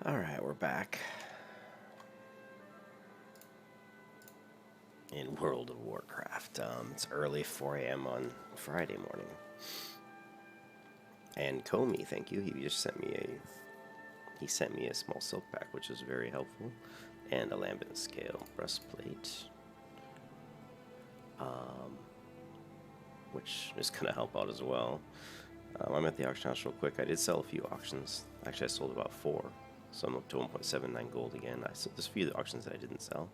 Alright, we're back in World of Warcraft. It's early 4 a.m. on Friday morning. And Comey, thank you. He just sent me a small silk pack, which is very helpful, and a lambent scale breastplate, which is gonna help out as well. I'm at the auction house real quick. I did sell a few auctions. Actually, I sold about 4. So I'm up to 1.79 gold again. There's a few auctions that I didn't sell.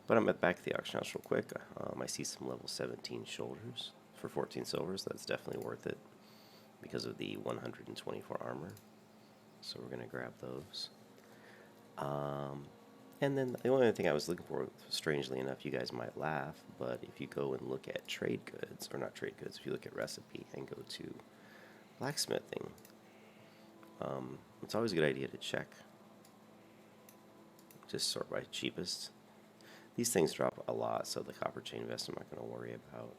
But I'm back at the auction house real quick. I see some level 17 shoulders for 14 silvers. That's definitely worth it because of the 124 armor. So we're going to grab those. And then the only other thing I was looking for, strangely enough, you guys might laugh, but if you go and look at trade goods, or not trade goods, if you look at recipe and go to blacksmithing, it's always a good idea to check. Just sort by cheapest. These things drop a lot, so the copper chain vest I'm not going to worry about.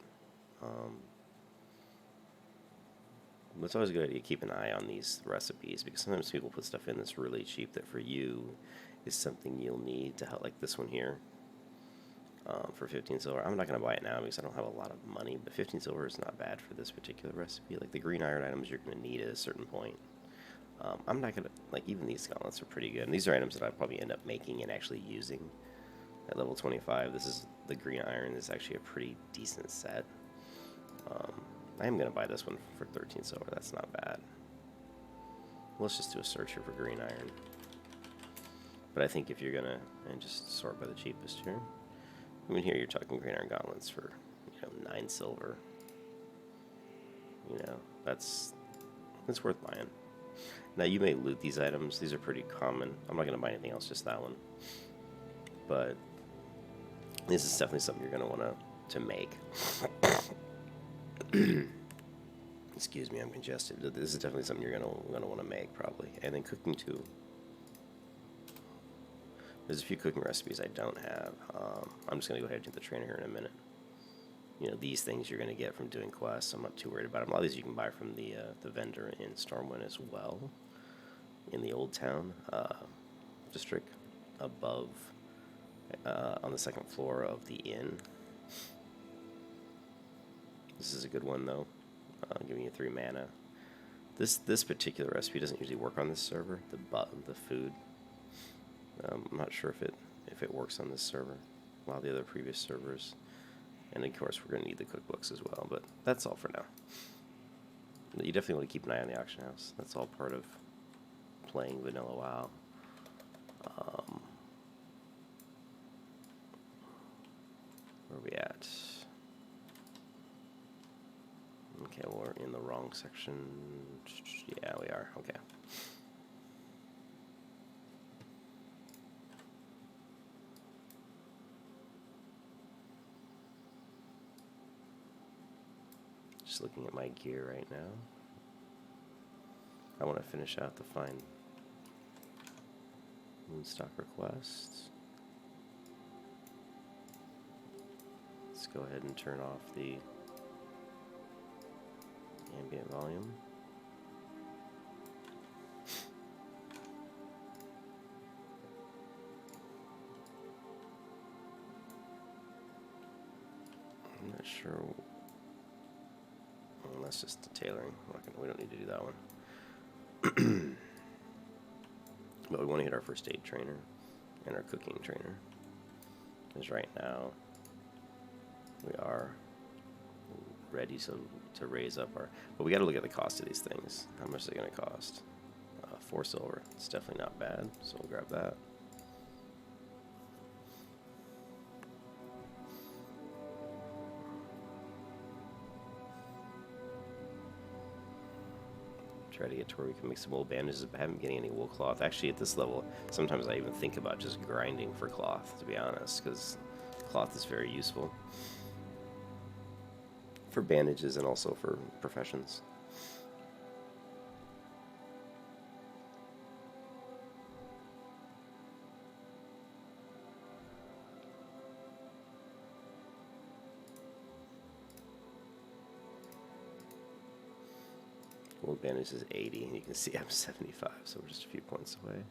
But it's always a good idea to keep an eye on these recipes, because sometimes people put stuff in that's really cheap that for you is something you'll need to help, like this one here. For 15 silver. I'm not going to buy it now because I don't have a lot of money, but 15 silver is not bad for this particular recipe. Like the green iron items you're going to need at a certain point. I'm not going to, like, even these gauntlets are pretty good. And these are items that I'll probably end up making and actually using at level 25. This is the green iron. This is actually a pretty decent set. I am going to buy this one for 13 silver. That's not bad. Let's just do a search here for green iron. But I think if you're going to, and just sort by the cheapest here. I mean, here you're talking green iron gauntlets for, 9 silver. That's worth buying. Now, you may loot these items. These are pretty common. I'm not going to buy anything else, just that one. But this is definitely something you're going to want to make. Excuse me, I'm congested. This is definitely something you're going to want to make, probably. And then cooking, too. There's a few cooking recipes I don't have. I'm just going to go ahead and do the trainer here in a minute. These things you're going to get from doing quests. I'm not too worried about them. A lot of these you can buy from the vendor in Stormwind as well. In the Old Town district above, on the second floor of the inn. This is a good one, though. Giving you 3 mana. This particular recipe doesn't usually work on this server. The food. I'm not sure if it works on this server. A lot of the other previous servers. And of course, we're going to need the cookbooks as well. But that's all for now. You definitely want to keep an eye on the auction house. That's all part of playing vanilla WoW. Where are we at? Okay, we're in the wrong section. Yeah, we are. Okay. Just looking at my gear right now. I want to finish out the fine Moonstock requests. Let's go ahead and turn off the ambient volume. I'm not sure. Well, that's just the tailoring. We don't need to do that one. But we want to hit our first aid trainer and our cooking trainer. Because right now we are ready to raise up our... But we got to look at the cost of these things. How much are they going to cost? 4 silver. It's definitely not bad, so we'll grab that. Try to get to where we can make some wool bandages, but I haven't been getting any wool cloth. Actually, at this level, sometimes I even think about just grinding for cloth, to be honest, because cloth is very useful for bandages and also for professions. Wool advantage is 80, and you can see I'm 75, so we're just a few points away.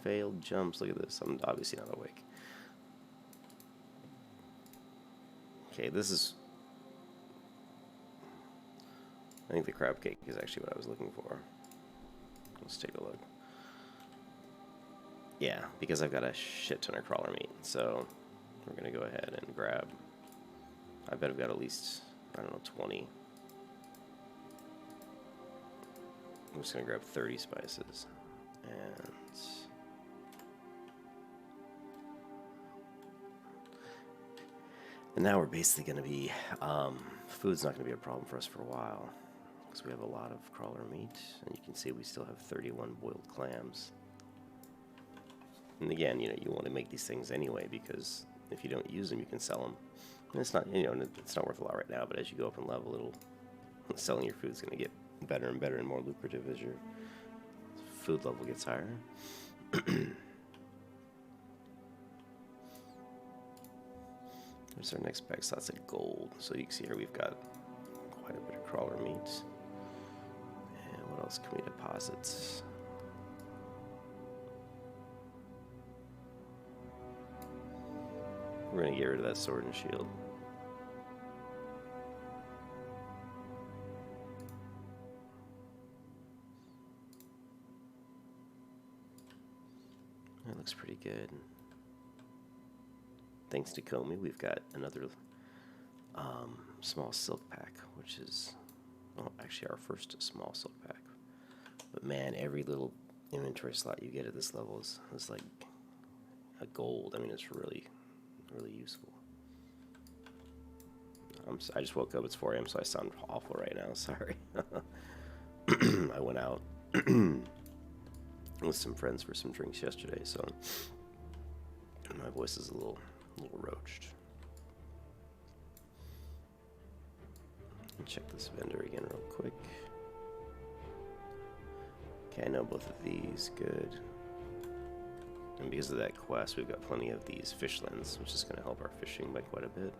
Failed jumps. Look at this. I'm obviously not awake. Okay, this is... I think the crab cake is actually what I was looking for. Let's take a look. Yeah, because I've got a shit ton of crawler meat. So we're going to go ahead and grab... I bet I've got at least, I don't know, 20. I'm just going to grab 30 spices. And now we're basically going to be... food's not going to be a problem for us for a while. Because we have a lot of crawler meat. And you can see we still have 31 boiled clams. And again, you know, you want to make these things anyway, because if you don't use them, you can sell them. And it's not, you know, it's not worth a lot right now, but as you go up in level, selling your food is going to get better and better and more lucrative as your food level gets higher. There's our next bag, so that's a gold. So you can see here we've got quite a bit of crawler meat. And what else can we deposit? We're going to get rid of that sword and shield. That looks pretty good. Thanks to Comey, we've got another small silk pack, which is, well, actually our first small silk pack. But man, every little inventory slot you get at this level is like a gold. I mean, it's really useful. I just woke up. It's 4 a.m., so I sound awful right now. Sorry. I went out with some friends for some drinks yesterday, so my voice is a little roached. Check this vendor again real quick. Okay, I know both of these. Good. And because of that quest, we've got plenty of these fish lens, which is going to help our fishing by quite a bit.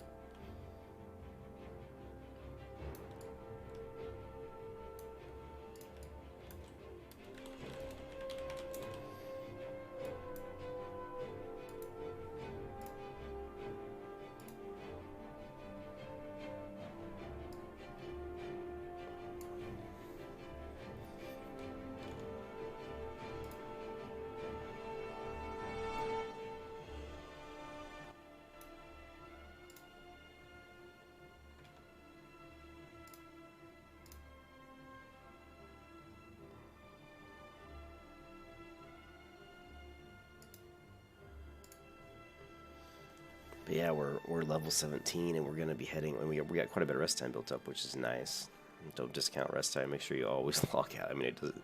But yeah, we're level 17, and we're going to be heading, and we got quite a bit of rest time built up, which is nice. Don't discount rest time. Make sure you always log out. I mean, it doesn't,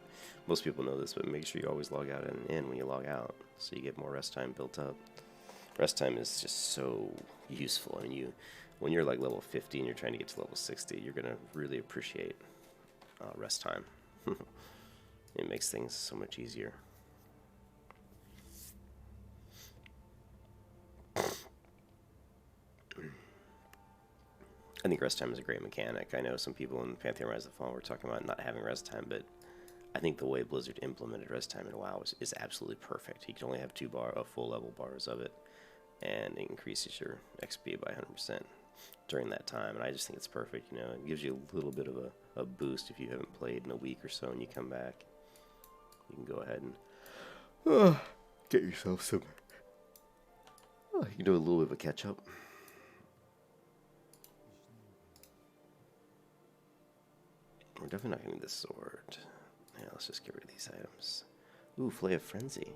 most people know this, but make sure you always log out and in when you log out, so you get more rest time built up. Rest time is just so useful. I mean, when you're like level 50 and you're trying to get to level 60, you're going to really appreciate rest time. It makes things so much easier. I think rest time is a great mechanic. I know some people in Pantheon Rise of the Fallen were talking about not having rest time, but I think the way Blizzard implemented rest time in WoW is absolutely perfect. You can only have full level bars of it, and it increases your XP by 100% during that time. And I just think it's perfect. You know, it gives you a little bit of a boost if you haven't played in a week or so, and you come back. You can go ahead and get yourself some. You can do a little bit of a catch up. We're definitely not going to need this sword. Yeah, let's just get rid of these items. Ooh, Fillet of Frenzy.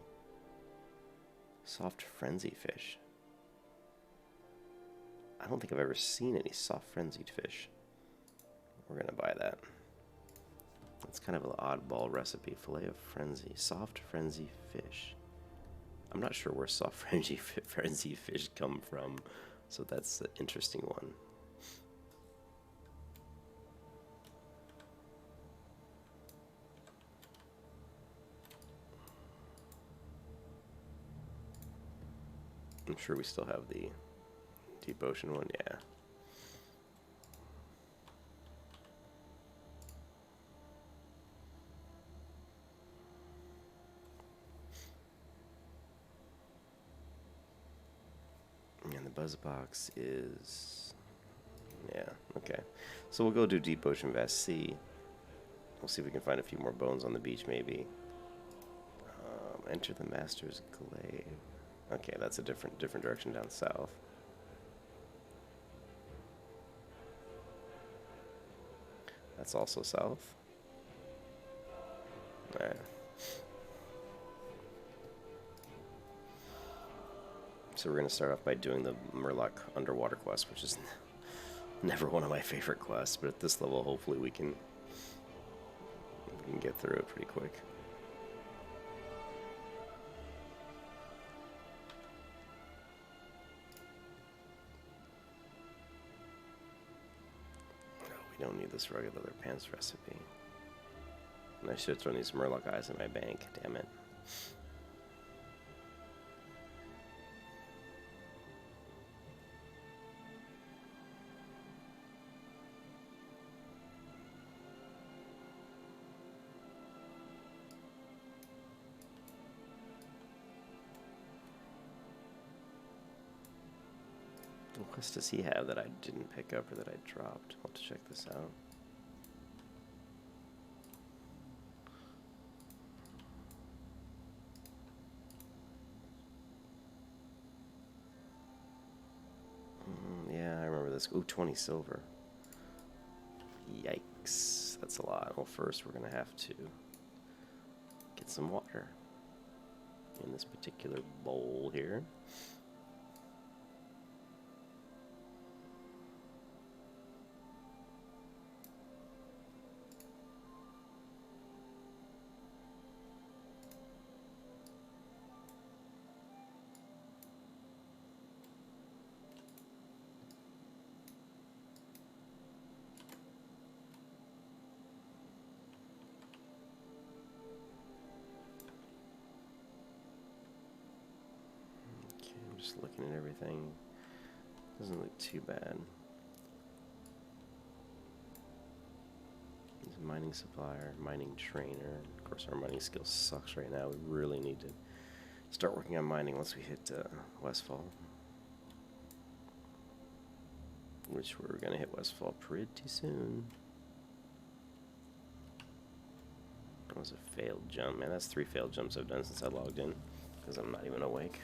Soft Frenzy fish. I don't think I've ever seen any soft frenzied fish. We're going to buy that. It's kind of an oddball recipe. Fillet of Frenzy. Soft Frenzy fish. I'm not sure where soft frenzy fish come from, so that's an interesting one. I'm sure we still have the deep ocean one, yeah. Res box is... Yeah, okay. So we'll go do Deep Ocean Vast Sea. We'll see if we can find a few more bones on the beach, maybe. Enter the Master's Glaive. Okay, that's a different direction down south. That's also south. Alright. So we're going to start off by doing the Murloc underwater quest, which is never one of my favorite quests, but at this level, hopefully we can get through it pretty quick. No, we don't need this rugged leather pants recipe. And I should have thrown these Murloc eyes in my bank, damn it. What quest does he have that I didn't pick up or that I dropped? I'll have to check this out. Yeah, I remember this. Ooh, 20 silver. Yikes. That's a lot. Well, first we're going to have to get some water in this particular bowl here. Just looking at everything, doesn't look too bad. He's a mining supplier, mining trainer. Of course, our mining skill sucks right now. We really need to start working on mining once we hit Westfall. Which we're going to hit Westfall pretty soon. That was a failed jump. Man, that's 3 failed jumps I've done since I logged in, because I'm not even awake.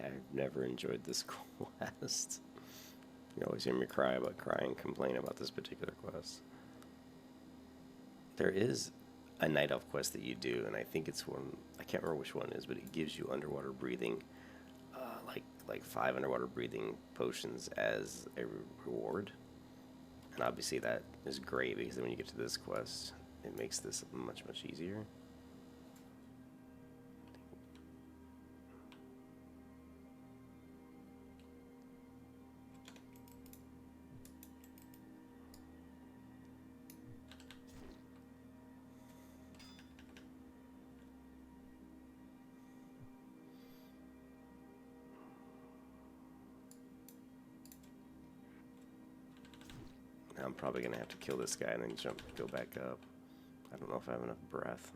I've never enjoyed this quest. You always hear me complain about this particular quest. There is a night elf quest that you do, and I think it's one, I can't remember which one it is, but it gives you underwater breathing, like 5 underwater breathing potions as a reward. And obviously that is great, because then when you get to this quest, it makes this much, much easier. I'm probably gonna have to kill this guy and then go back up. I don't know if I have enough breath.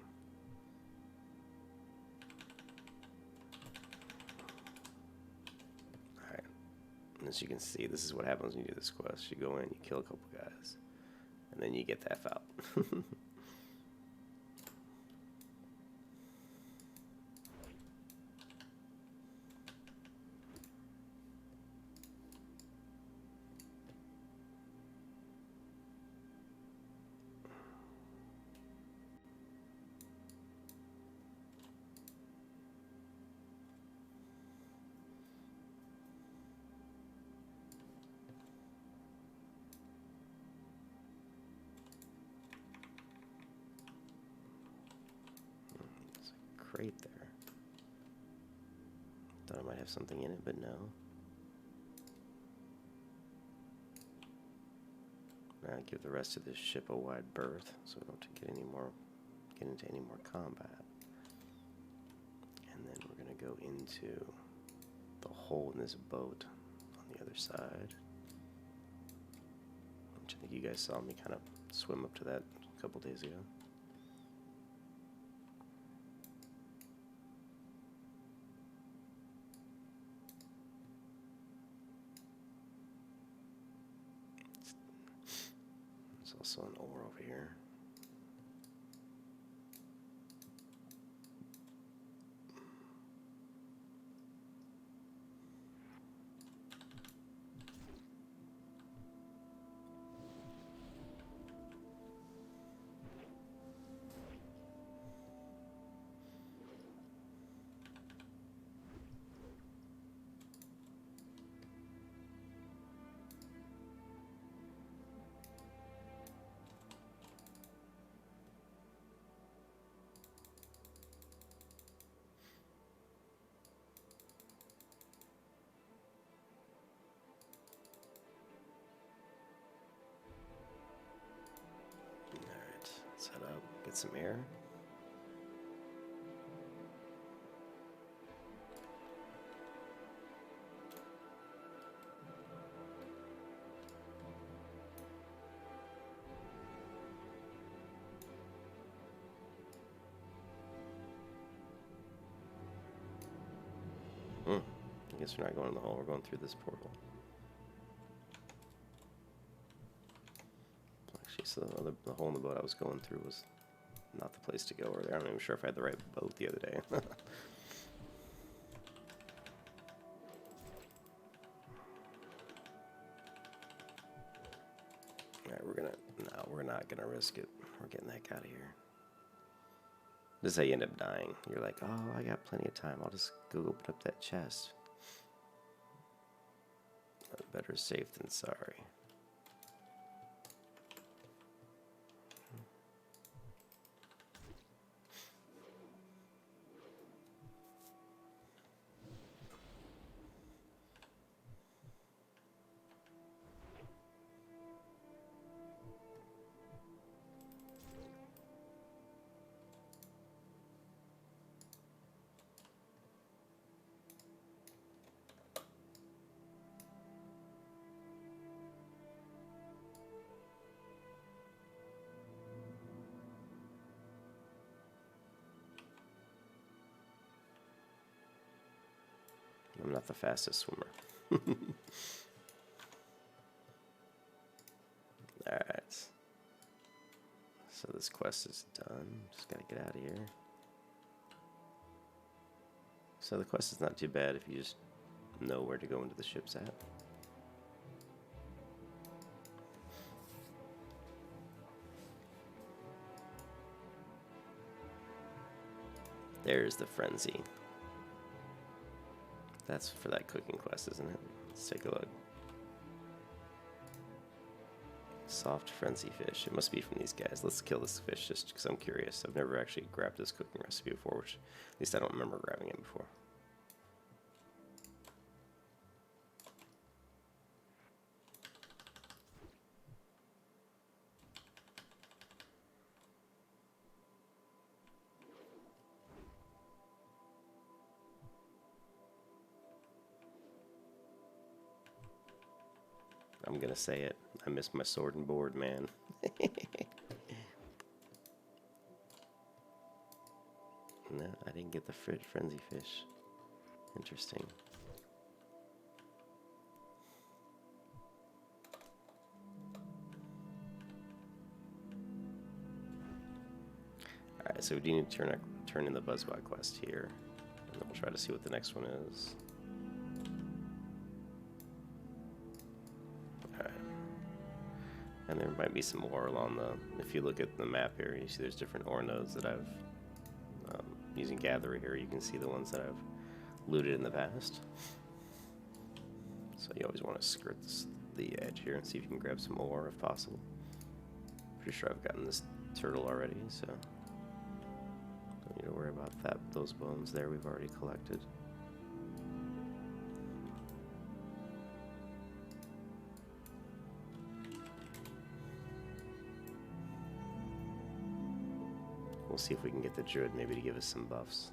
Alright. And as you can see, this is what happens when you do this quest. You go in, you kill a couple guys, and then you get the F out. Crate there. Thought I might have something in it, but no. Now give the rest of this ship a wide berth so we don't have to get into any more combat. And then we're gonna go into the hole in this boat on the other side, which I think you guys saw me kind of swim up to that a couple days ago. There's also an ore over here. Set up, get some air. I guess we're not going in the hole, we're going through this portal. So the hole in the boat I was going through was not the place to go over there. I'm not even sure if I had the right boat the other day. Alright, we're not gonna risk it. We're getting the heck out of here. This is how you end up dying. You're like, oh, I got plenty of time. I'll just go open up that chest. Better safe than sorry. I'm not the fastest swimmer. Alright. So this quest is done. Just gotta get out of here. So the quest is not too bad if you just know where to go into the ship's at. There's the frenzy. That's for that cooking quest, isn't it? Let's take a look. Soft frenzy fish. It must be from these guys. Let's kill this fish just because I'm curious. I've never actually grabbed this cooking recipe before, which at least I don't remember grabbing it before. I'm gonna say it. I missed my sword and board, man. No, I didn't get the frenzy fish. Interesting. Alright, so we do need to turn in the Buzzbot quest here. And then we'll try to see what the next one is. Alright. And there might be some more along the... If you look at the map here, you see there's different ore nodes that I've... using Gatherer here, you can see the ones that I've looted in the past. So you always want to skirt the edge here and see if you can grab some ore if possible. Pretty sure I've gotten this turtle already, so... Don't need to worry about that. Those bones there we've already collected. We'll see if we can get the druid maybe to give us some buffs.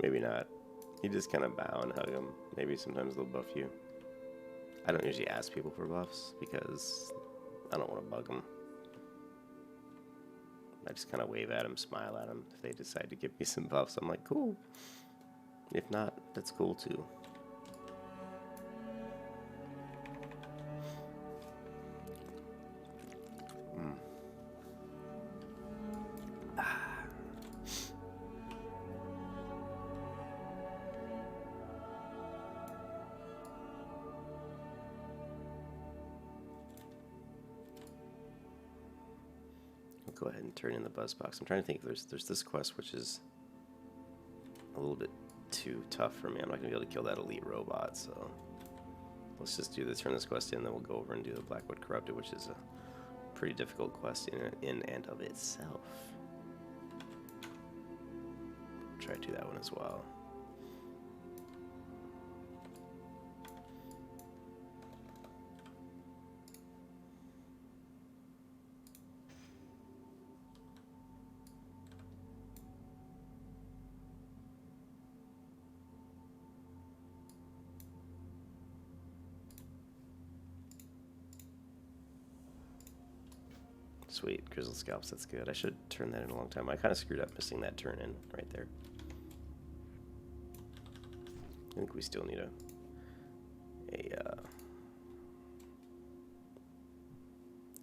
Maybe not. You just kind of bow and hug them. Maybe sometimes they'll buff you. I don't usually ask people for buffs because I don't want to bug them. I just kind of wave at them, smile at them. If they decide to give me some buffs, I'm like, cool. If not, that's cool too. Go ahead and turn in the buzz box. I'm trying to think. There's this quest which is a little bit too tough for me. I'm not gonna be able to kill that elite robot, so let's just do this. Turn this quest in, then we'll go over and do the Blackwood Corrupted, which is a pretty difficult quest in and of itself. Try to do that one as well. Sweet, Grizzle Scalps, that's good. I should turn that in a long time. I kind of screwed up missing that turn in right there. I think we still need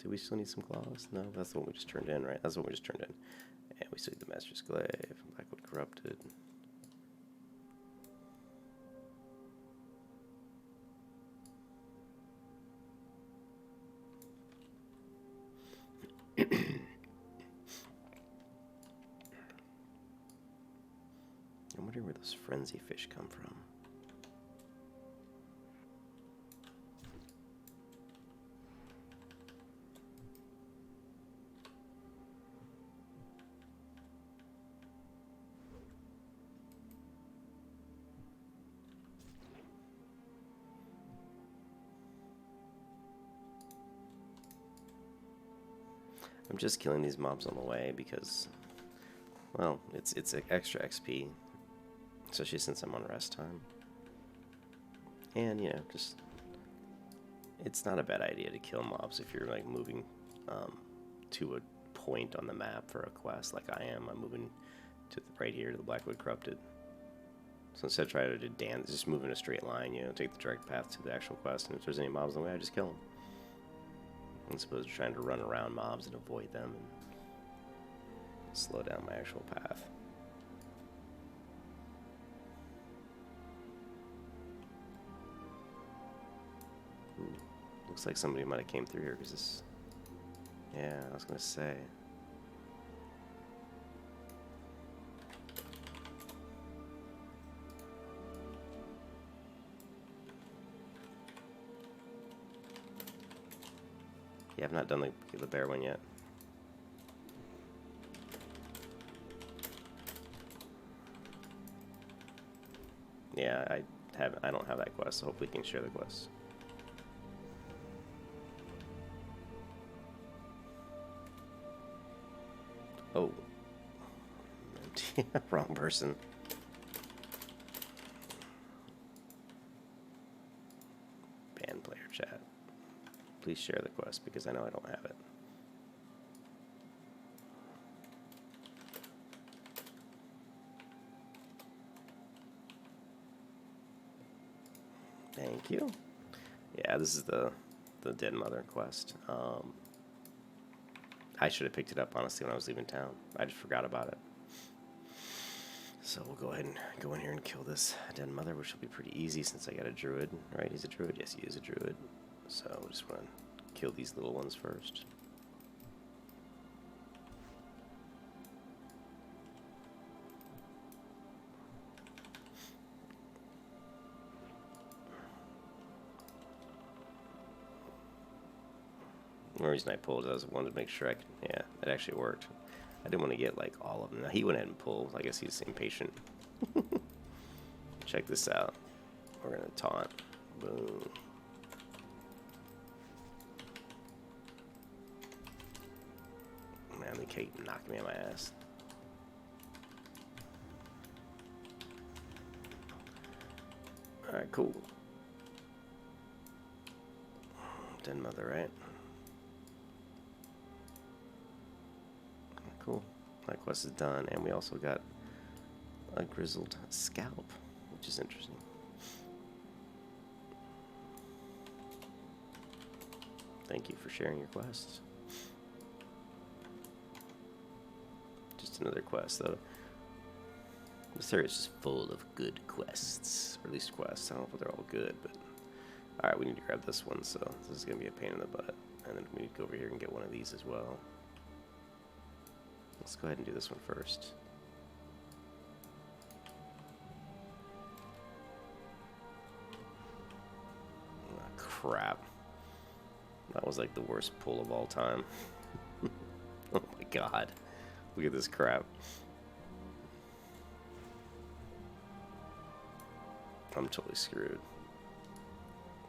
do we still need some claws? No, that's the one we just turned in, right? That's the one we just turned in. And we still need the Master's Glaive, Blackwood Corrupted. I'm wondering where those frenzy fish come from. I'm just killing these mobs on the way because, well, it's extra XP, especially since I'm on rest time. And, you know, just, it's not a bad idea to kill mobs if you're, like, moving to a point on the map for a quest like I am. I'm moving to right here to the Blackwood Corrupted. So instead of trying to dance, just move in a straight line, you know, take the direct path to the actual quest, and if there's any mobs in the way, I just kill them. As opposed to trying to run around mobs and avoid them and slow down my actual path. Ooh, looks like somebody might have came through here because this... Yeah, I was going to say. Yeah, I've not done the bear one yet. Yeah, I don't have that quest, so hopefully we can share the quest. Oh. Wrong person. Band player chat. Please share the quest because I know I don't have it. Thank you. Yeah, this is the Dead Mother quest. I should have picked it up, honestly, when I was leaving town. I just forgot about it. So we'll go ahead and go in here and kill this Dead Mother, which will be pretty easy since I got a druid. Right, he's a druid? Yes, he is a druid. So we just want to kill these little ones first. The reason I pulled it, I wanted to make sure I could, yeah, it actually worked. I didn't want to get like all of them. Now, he went ahead and pulled. I guess he's impatient. Check this out. We're going to taunt. Boom. Man, they keep knocking me on my ass. Alright, cool. Dead Mother, right? Cool. My quest is done, and we also got a grizzled scalp, which is interesting. Thank you for sharing your quests. Just another quest, though. This area is just full of good quests, or at least quests. I don't know if they're all good, but alright, we need to grab this one, so this is going to be a pain in the butt. And then we need to go over here and get one of these as well. Let's go ahead and do this one first. Oh, crap. That was like the worst pull of all time. Oh my god. Look at this crap. I'm totally screwed.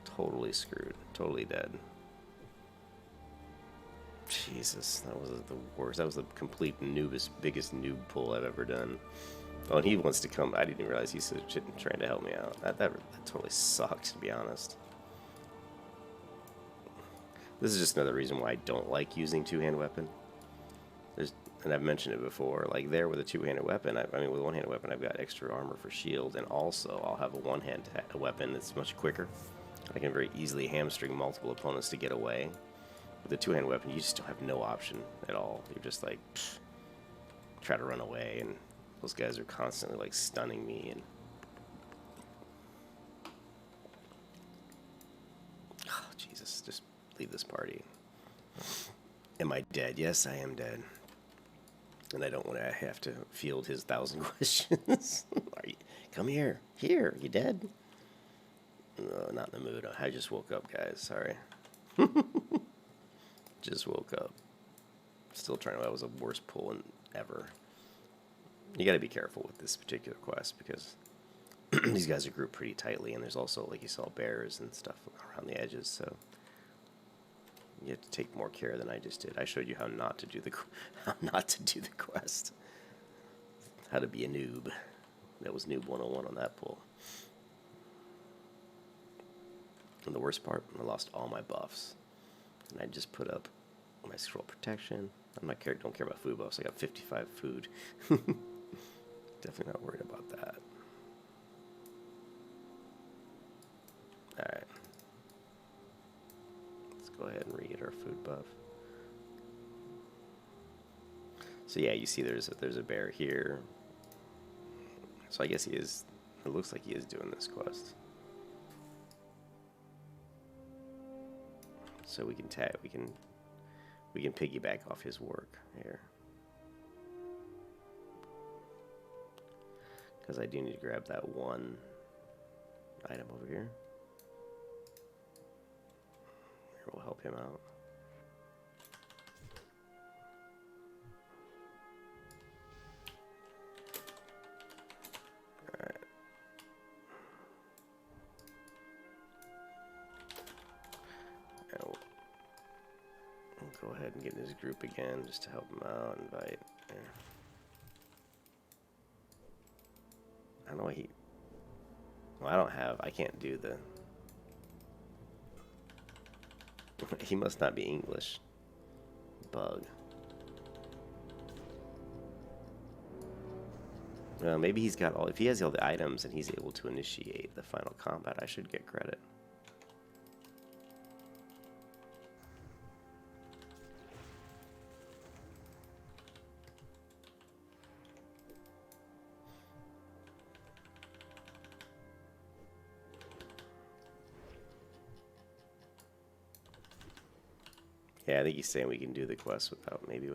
Totally screwed. Totally dead. Jesus, that was the worst. That was the complete biggest noob pull I've ever done. Oh, and he wants to come. I didn't even realize he's trying to help me out. That totally sucked, to be honest. This is just another reason why I don't like using two-hand weapon. And I've mentioned it before. Like there with a two-handed weapon, I mean with a one-handed weapon, I've got extra armor for shield, and also I'll have a one-hand weapon that's much quicker. I can very easily hamstring multiple opponents to get away. With a two-hand weapon, you just don't have no option at all. You're just like, pfft, try to run away, and those guys are constantly like stunning me. And oh, Jesus, just leave this party. Am I dead? Yes, I am dead. And I don't want to have to field his 1,000 questions. Come here. Here, you dead? No, not in the mood. I just woke up, guys. Sorry. Just woke up. Still trying to. That was the worst pull ever. You got to be careful with this particular quest because these guys are grouped pretty tightly, and there's also, like you saw, bears and stuff around the edges. So you have to take more care than I just did. I showed you how not to do the quest. How to be a noob. That was noob 101 on that pull. And the worst part, I lost all my buffs. And I just put up my scroll protection. Don't care about food buffs. I got 55 food. Definitely not worried about that. Alright. Let's go ahead and re-get our food buff. So yeah, you see there's a bear here. So I guess he is, it looks like he is doing this quest. So we can piggyback off his work here. Because I do need to grab that one item over here. Here will help him out. Alright. Now we'll go ahead and get in his group again just to help him out. Invite. I don't know what he... Well, I can't do the... He must not be English. Bug. Well, maybe he's got all... If he has all the items and he's able to initiate the final combat, I should get credit. Yeah, I think he's saying we can do the quest without, maybe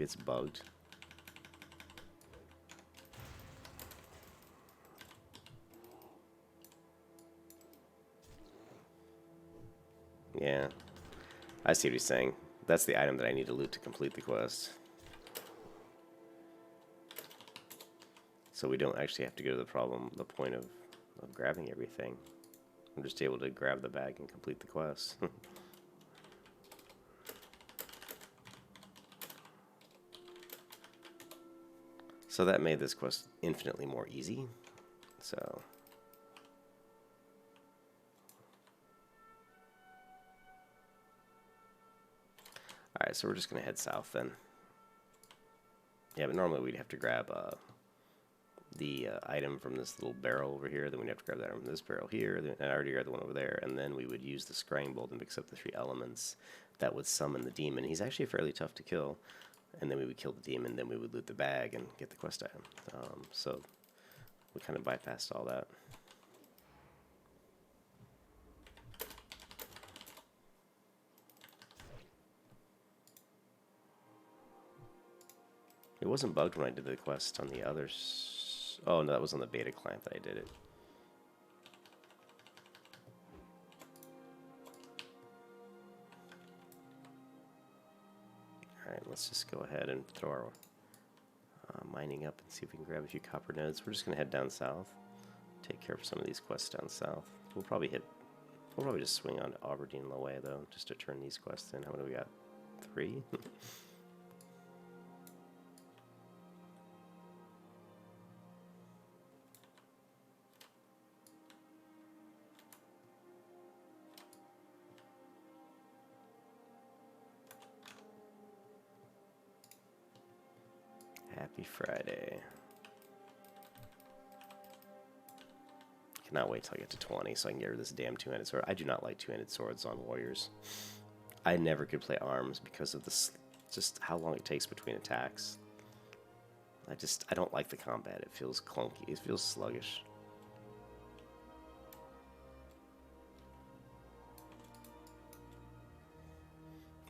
it's bugged. Yeah, I see what he's saying. That's the item that I need to loot to complete the quest. So we don't actually have to go to the point of grabbing everything. I'm just able to grab the bag and complete the quest. So that made this quest infinitely more easy. So... Alright, so we're just going to head south then. Yeah, but normally we'd have to grab the item from this little barrel over here, then we'd have to grab that item from this barrel here, and I already grabbed the one over there, and then we would use the scrying bolt and mix up the 3 elements that would summon the demon. He's actually fairly tough to kill, and then we would kill the demon, then we would loot the bag and get the quest item. So we kind of bypassed all that. It wasn't bugged when I did the quest on the others. Oh, no, that was on the beta client that I did it. Alright, let's just go ahead and throw our mining up and see if we can grab a few copper nodes. We're just going to head down south. Take care of some of these quests down south. We'll probably just swing on to Auberdine Low Way, though, just to turn these quests in. How many do we got? 3? Happy Friday. Cannot wait till I get to 20 so I can get rid of this damn two-handed sword. I do not like two-handed swords on warriors. I never could play arms because of this, just how long it takes between attacks. I don't like the combat. It feels clunky. It feels sluggish.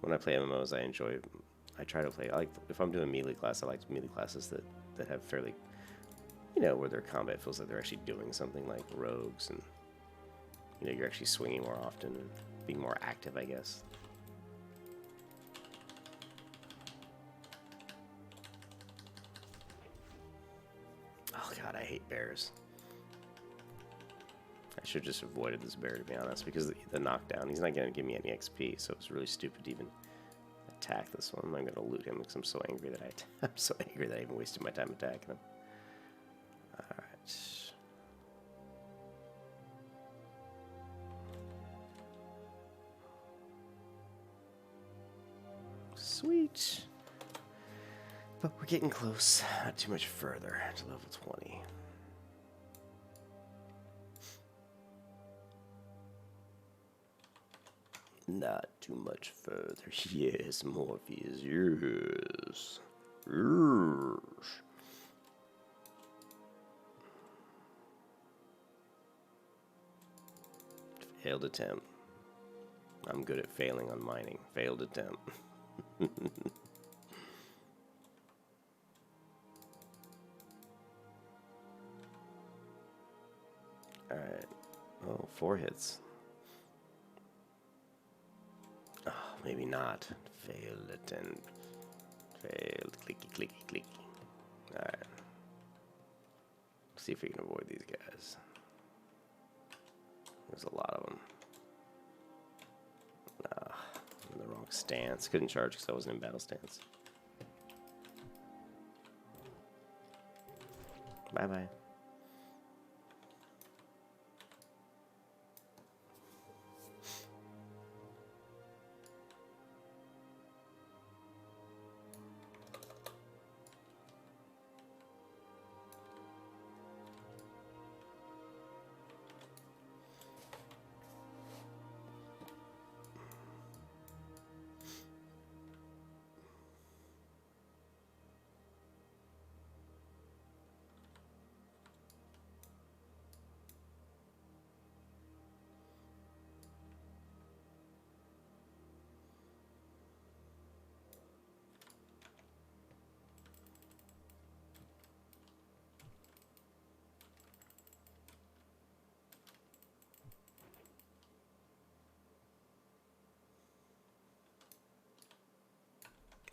When I play MMOs, I try to play, if I'm doing melee class, I like melee classes that have fairly, where their combat feels like they're actually doing something, like rogues, and, you're actually swinging more often and being more active, I guess. Oh god, I hate bears. I should just have avoided this bear, to be honest, because the knockdown, he's not going to give me any XP, so it's really stupid to even attack this one. I'm going to loot him because I'm so angry that I'm so angry that I even wasted my time attacking him. Alright. Sweet. But we're getting close. Not too much further to level 20. Not too much further. Yes, Morpheus. Yes. Yes. Failed attempt. I'm good at failing on mining. Failed attempt. Alright. Oh, 4 hits. Oh, maybe not. Failed attempt. Failed. Clicky, clicky, clicky. Alright. See if we can avoid these guys. There's a lot of them. In the wrong stance. Couldn't charge because I wasn't in battle stance. Bye-bye.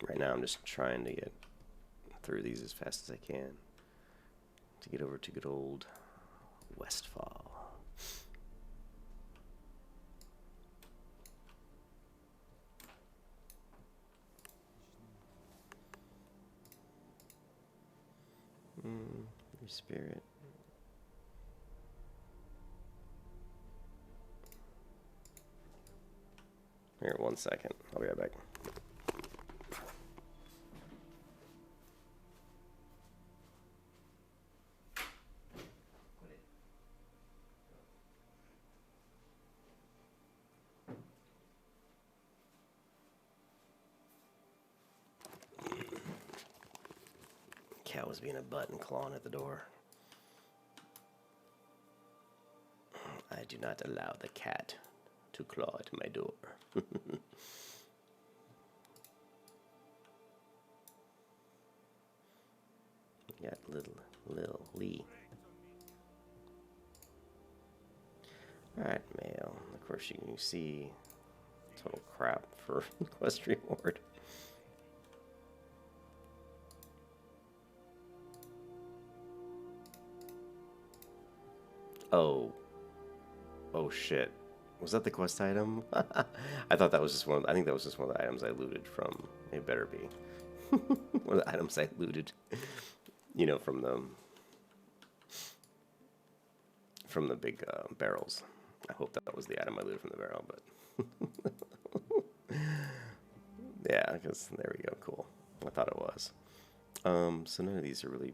Right now I'm just trying to get through these as fast as I can to get over to good old Westfall. Your spirit. Here, 1 second. I'll be right back. Cat was being a butt and clawing at the door. I do not allow the cat to claw at my door. Got little Lee. Alright, mail. Of course you can see total crap for quest reward. Oh. Oh shit. Was that the quest item? I thought that was just one of I think that was just one of the items I looted from. It better be. One of the items I looted. You know, from the big barrels. I hope that was the item I looted from the barrel, but yeah, because there we go, cool. I thought it was. So none of these are really.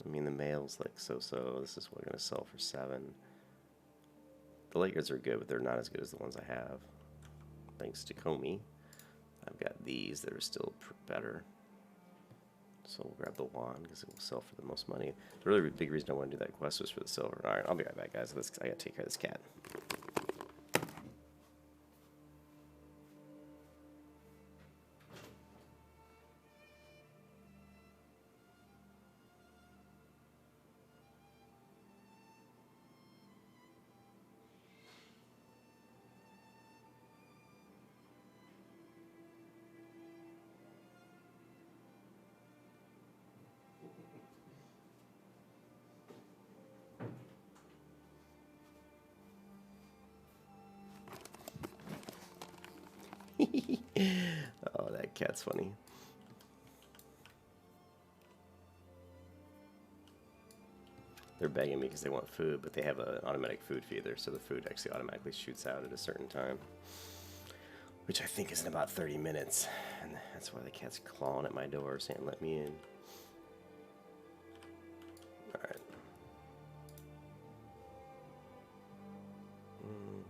I mean, the mail's like so-so. This is what I'm gonna sell for 7. The light goods are good, but they're not as good as the ones I have. Thanks to Comey, I've got these that are still better. So we'll grab the wand because it will sell for the most money. The really big reason I want to do that quest was for the silver. All right, I'll be right back, guys. I gotta take care of this cat. Oh, that cat's funny. They're begging me because they want food, but they have an automatic food feeder, so the food actually automatically shoots out at a certain time, which I think is in about 30 minutes. And that's why the cat's clawing at my door saying, let me in. Alright.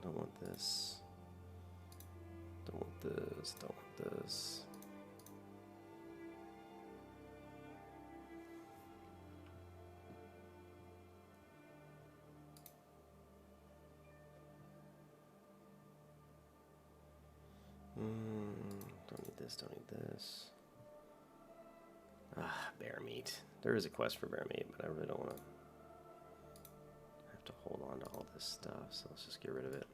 Don't want this. Don't want this. Don't want this. Don't need this, don't need this. Ah, bear meat. There is a quest for bear meat, but I really don't want to have to hold on to all this stuff, so let's just get rid of it.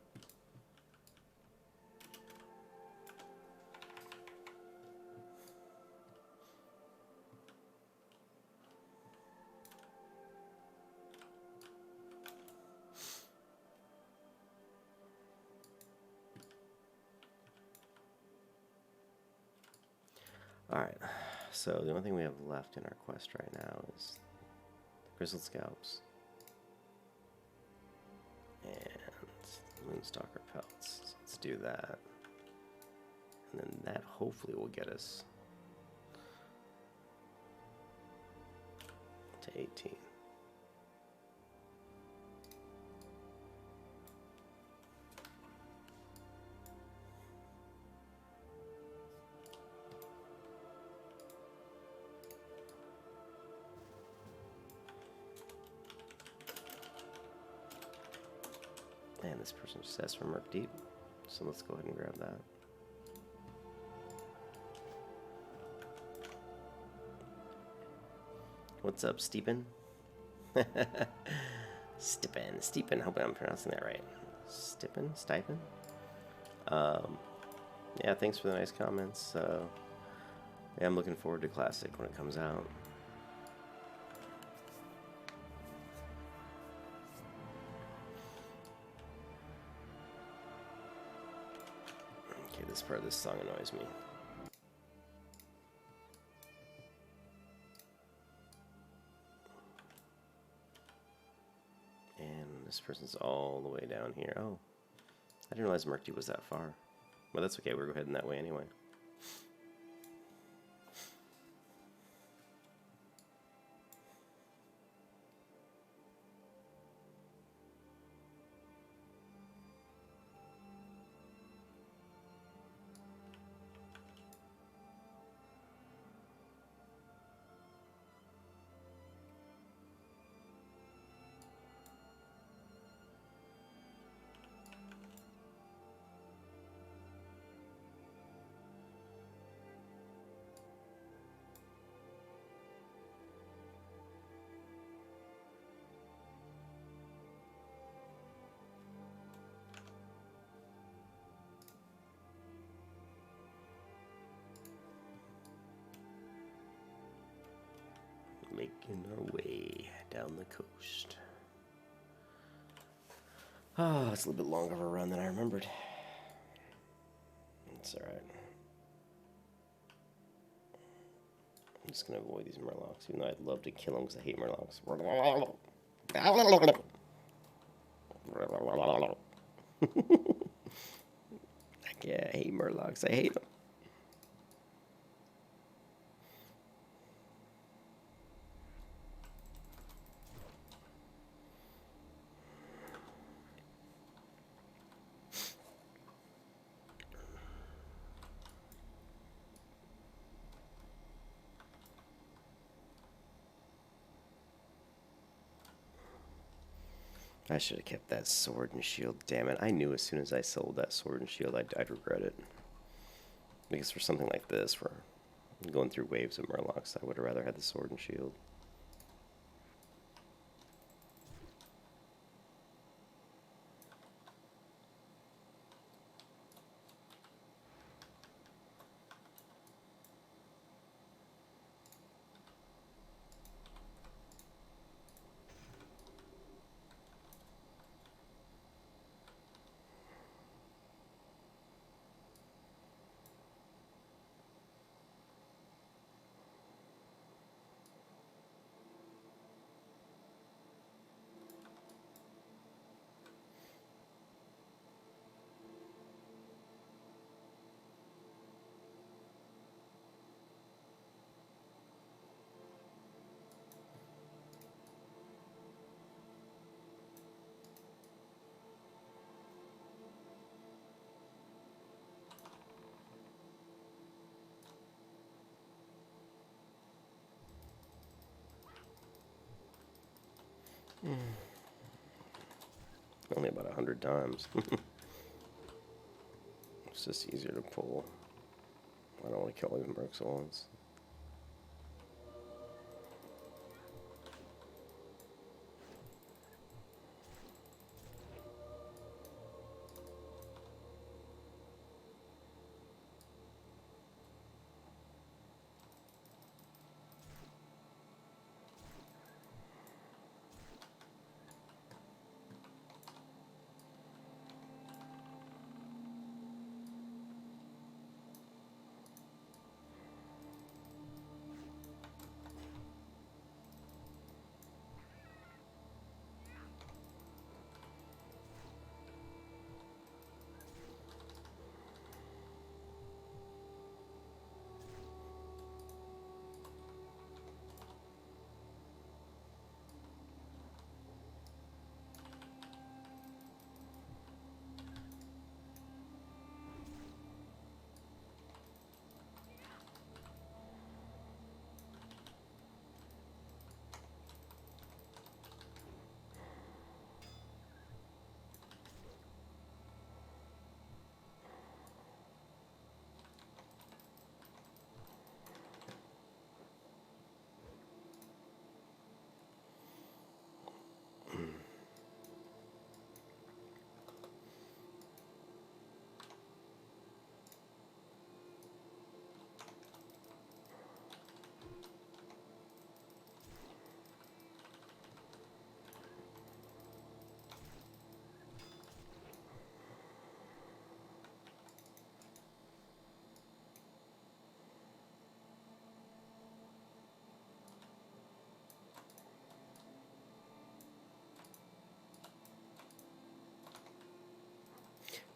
Alright, so the only thing we have left in our quest right now is Grizzled Scalps. And Moonstalker Pelts. So let's do that. And then that hopefully will get us to 18. And this person just asked for Merc Deep, so let's go ahead and grab that. What's up, Steepen? Steepen, hope I'm pronouncing that right. Stipin? Yeah, thanks for the nice comments. Yeah, I'm looking forward to Classic when it comes out. Okay, this part of this song annoys me. And this person's all the way down here. Oh, I didn't realize Murky was that far. Well, that's okay, we're heading that way anyway. Making our way down the coast. Ah, it's a little bit longer of a run than I remembered. It's alright. I'm just gonna avoid these Murlocs, even though I'd love to kill them because I hate Murlocs. Yeah, I hate Murlocs. I hate them. I should have kept that sword and shield. Damn it. I knew as soon as I sold that sword and shield, I'd regret it. Because for something like this, where I'm going through waves of Murlocs, I would have rather had the sword and shield. Only about 100 times. It's just easier to pull. I don't want to kill all these mercs at once.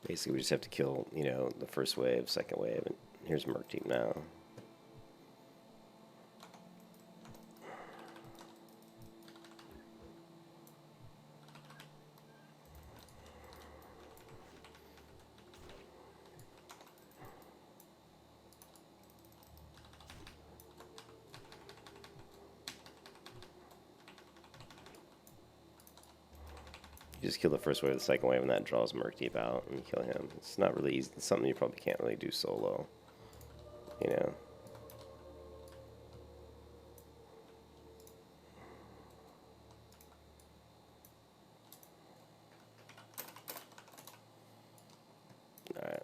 Basically, we just have to kill, you know, the first wave, second wave, and here's Merc Team now. You just kill the first wave, the second wave, and that draws Merc Deep out, and you kill him. It's not really easy. It's something you probably can't really do solo, you know. Alright.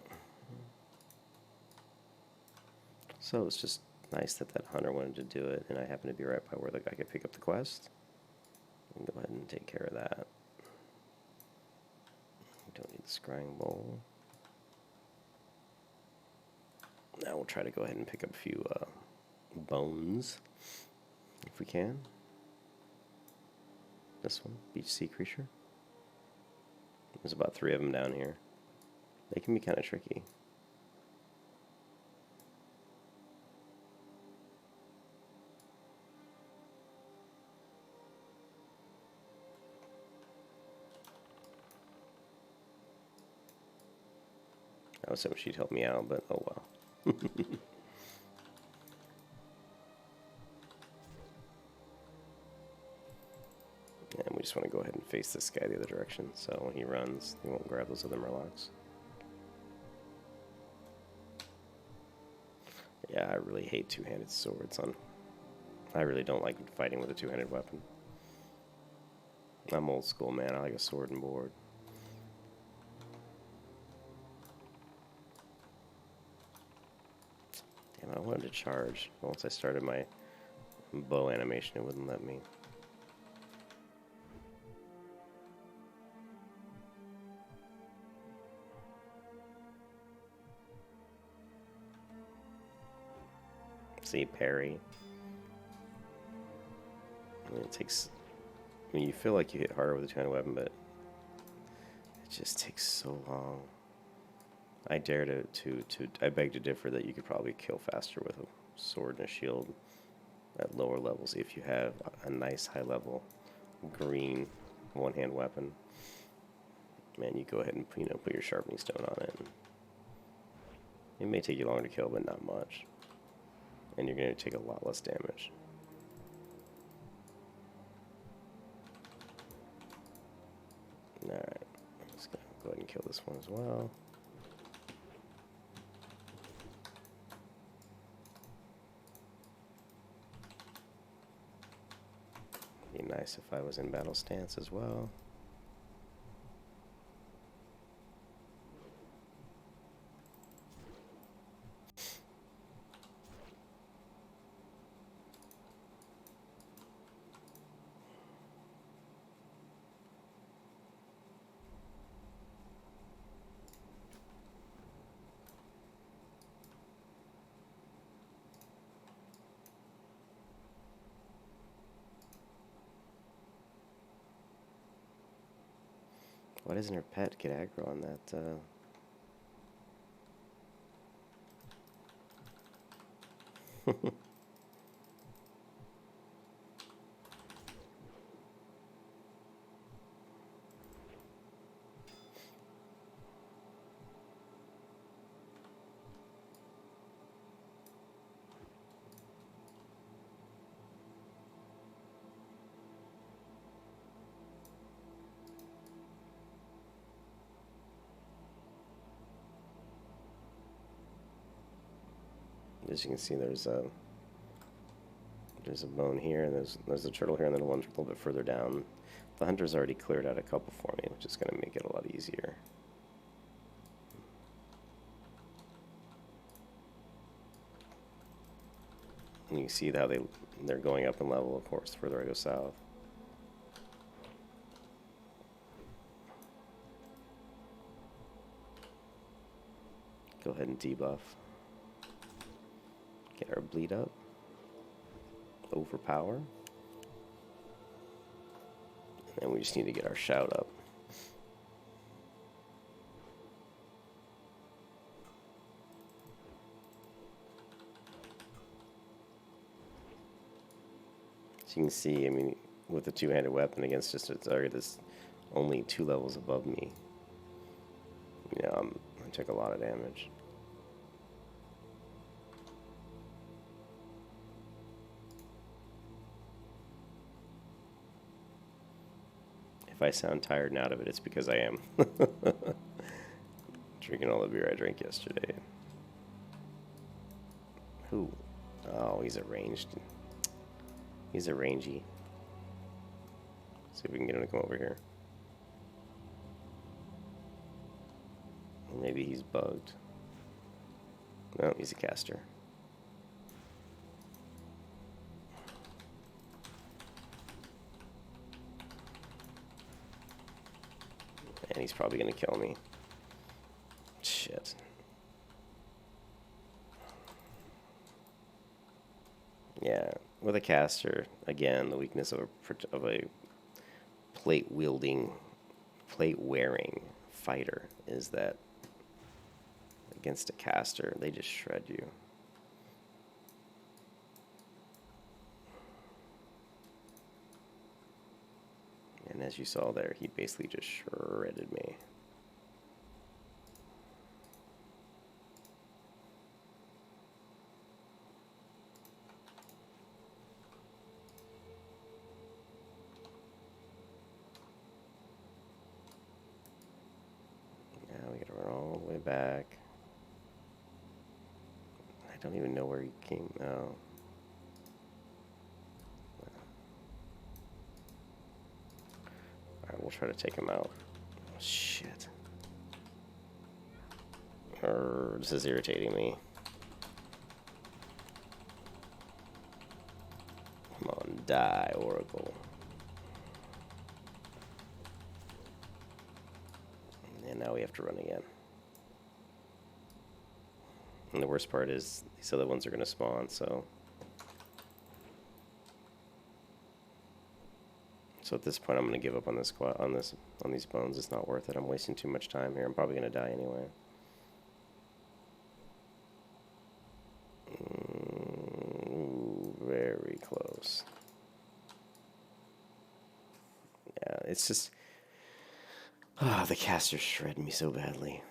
So it's just nice that that hunter wanted to do it, and I happen to be right by where the guy could pick up the quest. Go ahead and take care of that. Don't need the scrying bowl. Now we'll try to go ahead and pick up a few bones, if we can. This one, beach sea creature. There's about 3 of them down here. They can be kind of tricky. I was hoping she'd help me out, but oh well. And we just want to go ahead and face this guy the other direction, so when he runs, he won't grab those other murlocs. Yeah, I really hate two-handed swords. I really don't like fighting with a two-handed weapon. I'm old school, man. I like a sword and board. Damn, I wanted to charge. Once I started my bow animation, it wouldn't let me. See, parry. I mean, it takes... I mean, you feel like you hit harder with a two-handed weapon, but it just takes so long. I dare I beg to differ that you could probably kill faster with a sword and a shield at lower levels if you have a nice high-level green one-hand weapon. Man, you go ahead and put your sharpening stone on it. It may take you longer to kill, but not much. And you're going to take a lot less damage. Alright, let's go ahead and kill this one as well. Be nice if I was in battle stance as well. Why doesn't her pet get aggro on that? As you can see, there's a bone here, and there's a turtle here, and then one a little bit further down. The hunter's already cleared out a couple for me, which is going to make it a lot easier. And you can see how they're going up in level, of course, the further I go south. Go ahead and debuff. Get our bleed up. Overpower. And then we just need to get our shout up. you can see, I mean, with a two-handed weapon against just a target that's only 2 levels above me, you know, I took a lot of damage. If I sound tired and out of it, it's because I am. Drinking all the beer I drank yesterday. Who? Oh, he's a ranged. He's a rangy. See if we can get him to come over here. Maybe he's bugged. No, he's a caster. And he's probably going to kill me. Shit. Yeah, with a caster, again, the weakness of a plate-wielding, plate-wearing fighter is that against a caster, they just shred you. And as you saw there, he basically just shredded me. Now we gotta run all the way back. I don't even know where he came. Oh. Alright, we'll try to take him out. Oh, shit. This is irritating me. Come on, die, Oracle. And now we have to run again. And the worst part is these other ones are going to spawn, so at this point I'm going to give up on this on these bones. It's not worth it. I'm wasting too much time here. I'm probably going to die anyway. Very close. Yeah, it's just the caster shredded me so badly.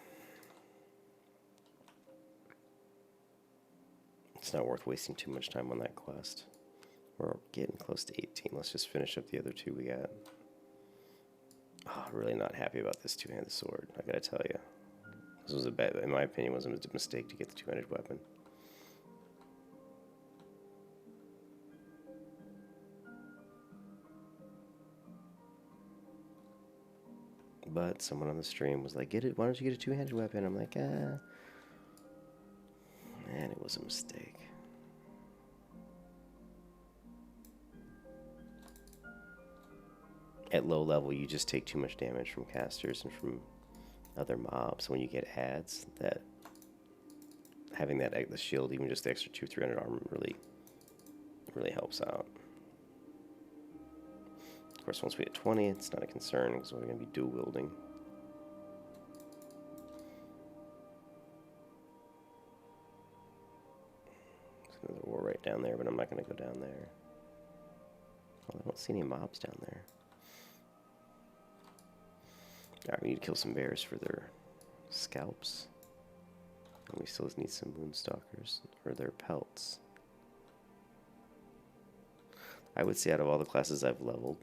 It's not worth wasting too much time on that quest. We're getting close to 18. Let's just finish up the other 2 we got. Oh, really not happy about this two-handed sword, I gotta tell you. This was a bad, in my opinion, was a mistake to get the two-handed weapon. But someone on the stream was like, "Get it? Why don't you get a two-handed weapon?" I'm like, man, it was a mistake. At low level, you just take too much damage from casters and from other mobs. When you get adds, that having that the shield, even just the extra 200-300 armor, really helps out. Of course, once we hit 20, it's not a concern because we're going to be dual wielding. There's another war right down there, but I'm not going to go down there. Well, I don't see any mobs down there. Alright, we need to kill some bears for their scalps. And we still need some moonstalkers for their pelts. I would say out of all the classes I've leveled,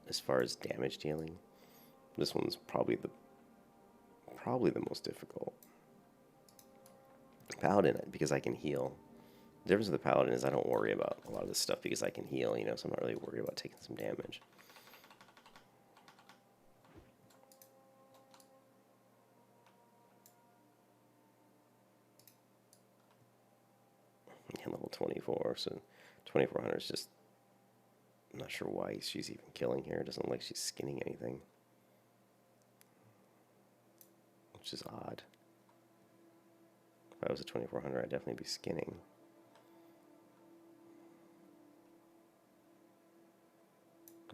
as far as damage dealing, this one's probably the most difficult. Paladin, because I can heal. The difference with the Paladin is I don't worry about a lot of this stuff because I can heal, you know, so I'm not really worried about taking some damage. Yeah, level 24, so 2400 is just, I'm not sure why she's even killing here. It doesn't look like she's skinning anything, which is odd. If I was a 2400, I'd definitely be skinning.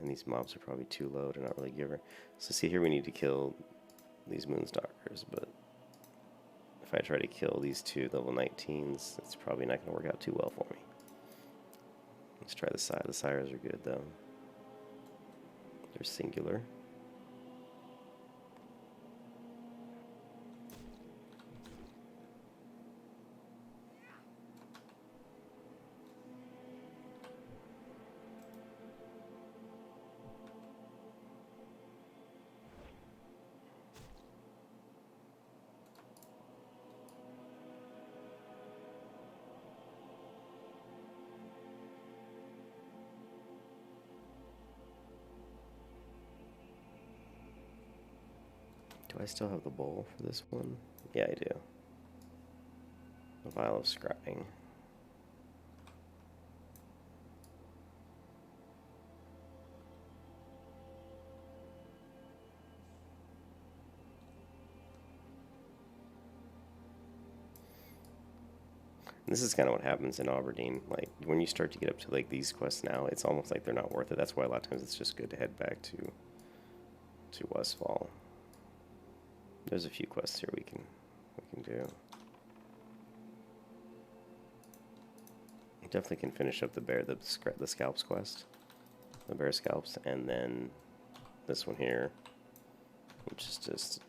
And these mobs are probably too low to not really give her. So see here, we need to kill these moonstalkers, but if I try to kill these two level 19s, it's probably not going to work out too well for me. Let's try the sire. The sires are good though. They're singular. Do I still have the bowl for this one? Yeah, I do. The vial of scrying. This is kind of what happens in Auberdine. Like, when you start to get up to, like, these quests now, it's almost like they're not worth it. That's why a lot of times it's just good to head back to Westfall. There's a few quests here we can do. Definitely can finish up the scalps quest, the bear scalps, and then this one here, which is just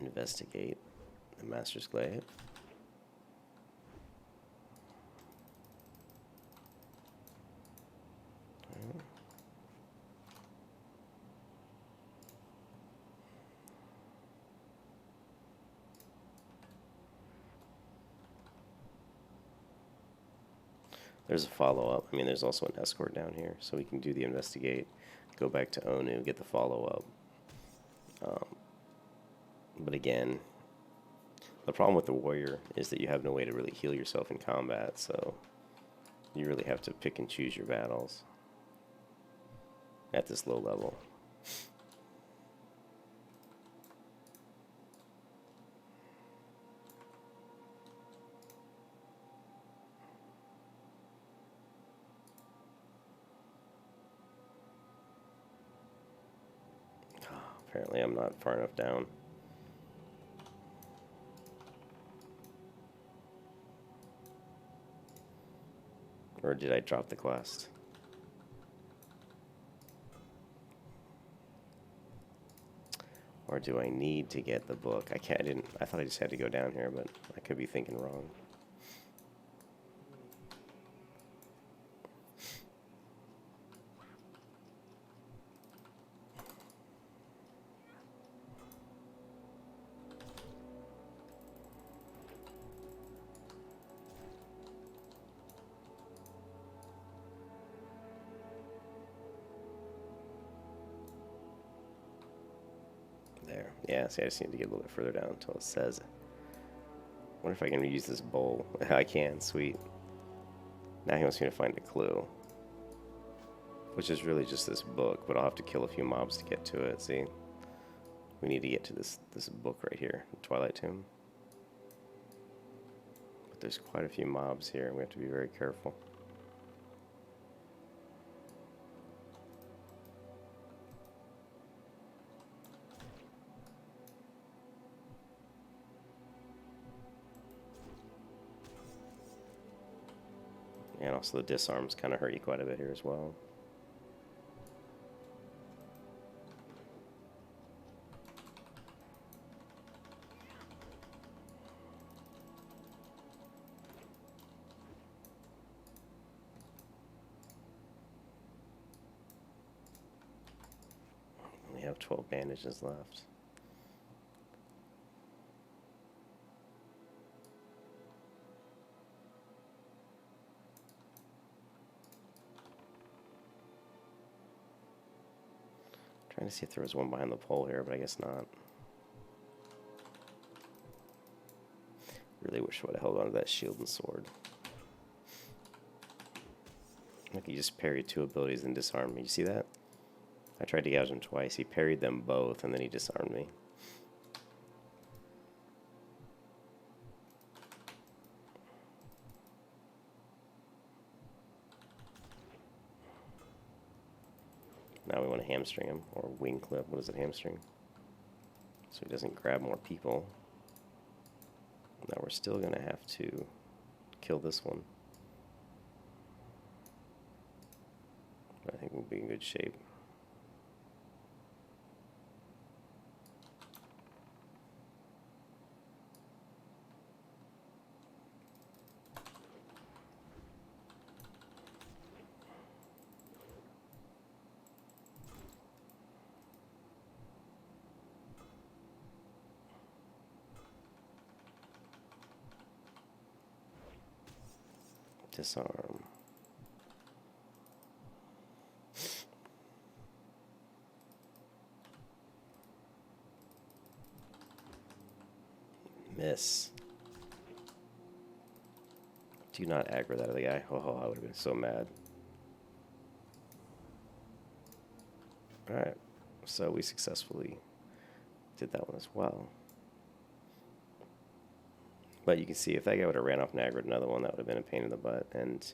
investigate the Master's Glaive. There's a follow-up. I mean, there's also an escort down here, so we can do the investigate, go back to Onu, get the follow-up. But again, the problem with the warrior is that you have no way to really heal yourself in combat, so you really have to pick and choose your battles at this low level. Apparently I'm not far enough down. Or did I drop the quest? Or do I need to get the book? I thought I just had to go down here, but I could be thinking wrong. There. Yeah, see, I just need to get a little bit further down until it says. I wonder if I can reuse this bowl. I can, sweet. Now he wants me to find a clue. Which is really just this book, but I'll have to kill a few mobs to get to it, see? We need to get to this book right here, Twilight Tomb. But there's quite a few mobs here, and we have to be very careful. And also the disarms kind of hurt you quite a bit here as well. We have 12 bandages left. Trying to see if there was one behind the pole here, but I guess not. Really wish I would have held on to that shield and sword. Look, he just parried 2 abilities and disarmed me. You see that? I tried to gouge him twice. He parried them both, and then he disarmed me. Now we want to hamstring him, or wing clip. What is it, hamstring? So he doesn't grab more people. Now we're still going to have to kill this one. good shape. Disarm. Miss. Do not aggro that other guy. Oh, I would have been so mad. Alright, so we successfully did that one as well. But you can see if that guy would have ran off and aggroed another one, that would have been a pain in the butt. And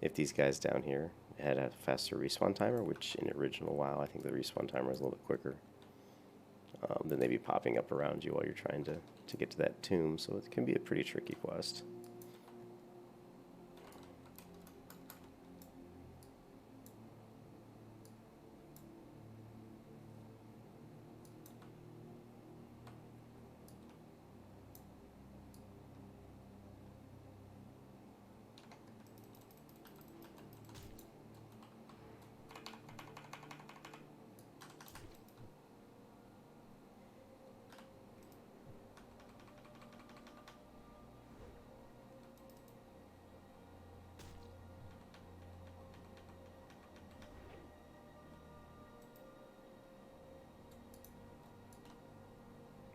if these guys down here had a faster respawn timer, which in original WoW, I think the respawn timer is a little bit quicker, then they'd be popping up around you while you're trying to get to that tomb. So it can be a pretty tricky quest.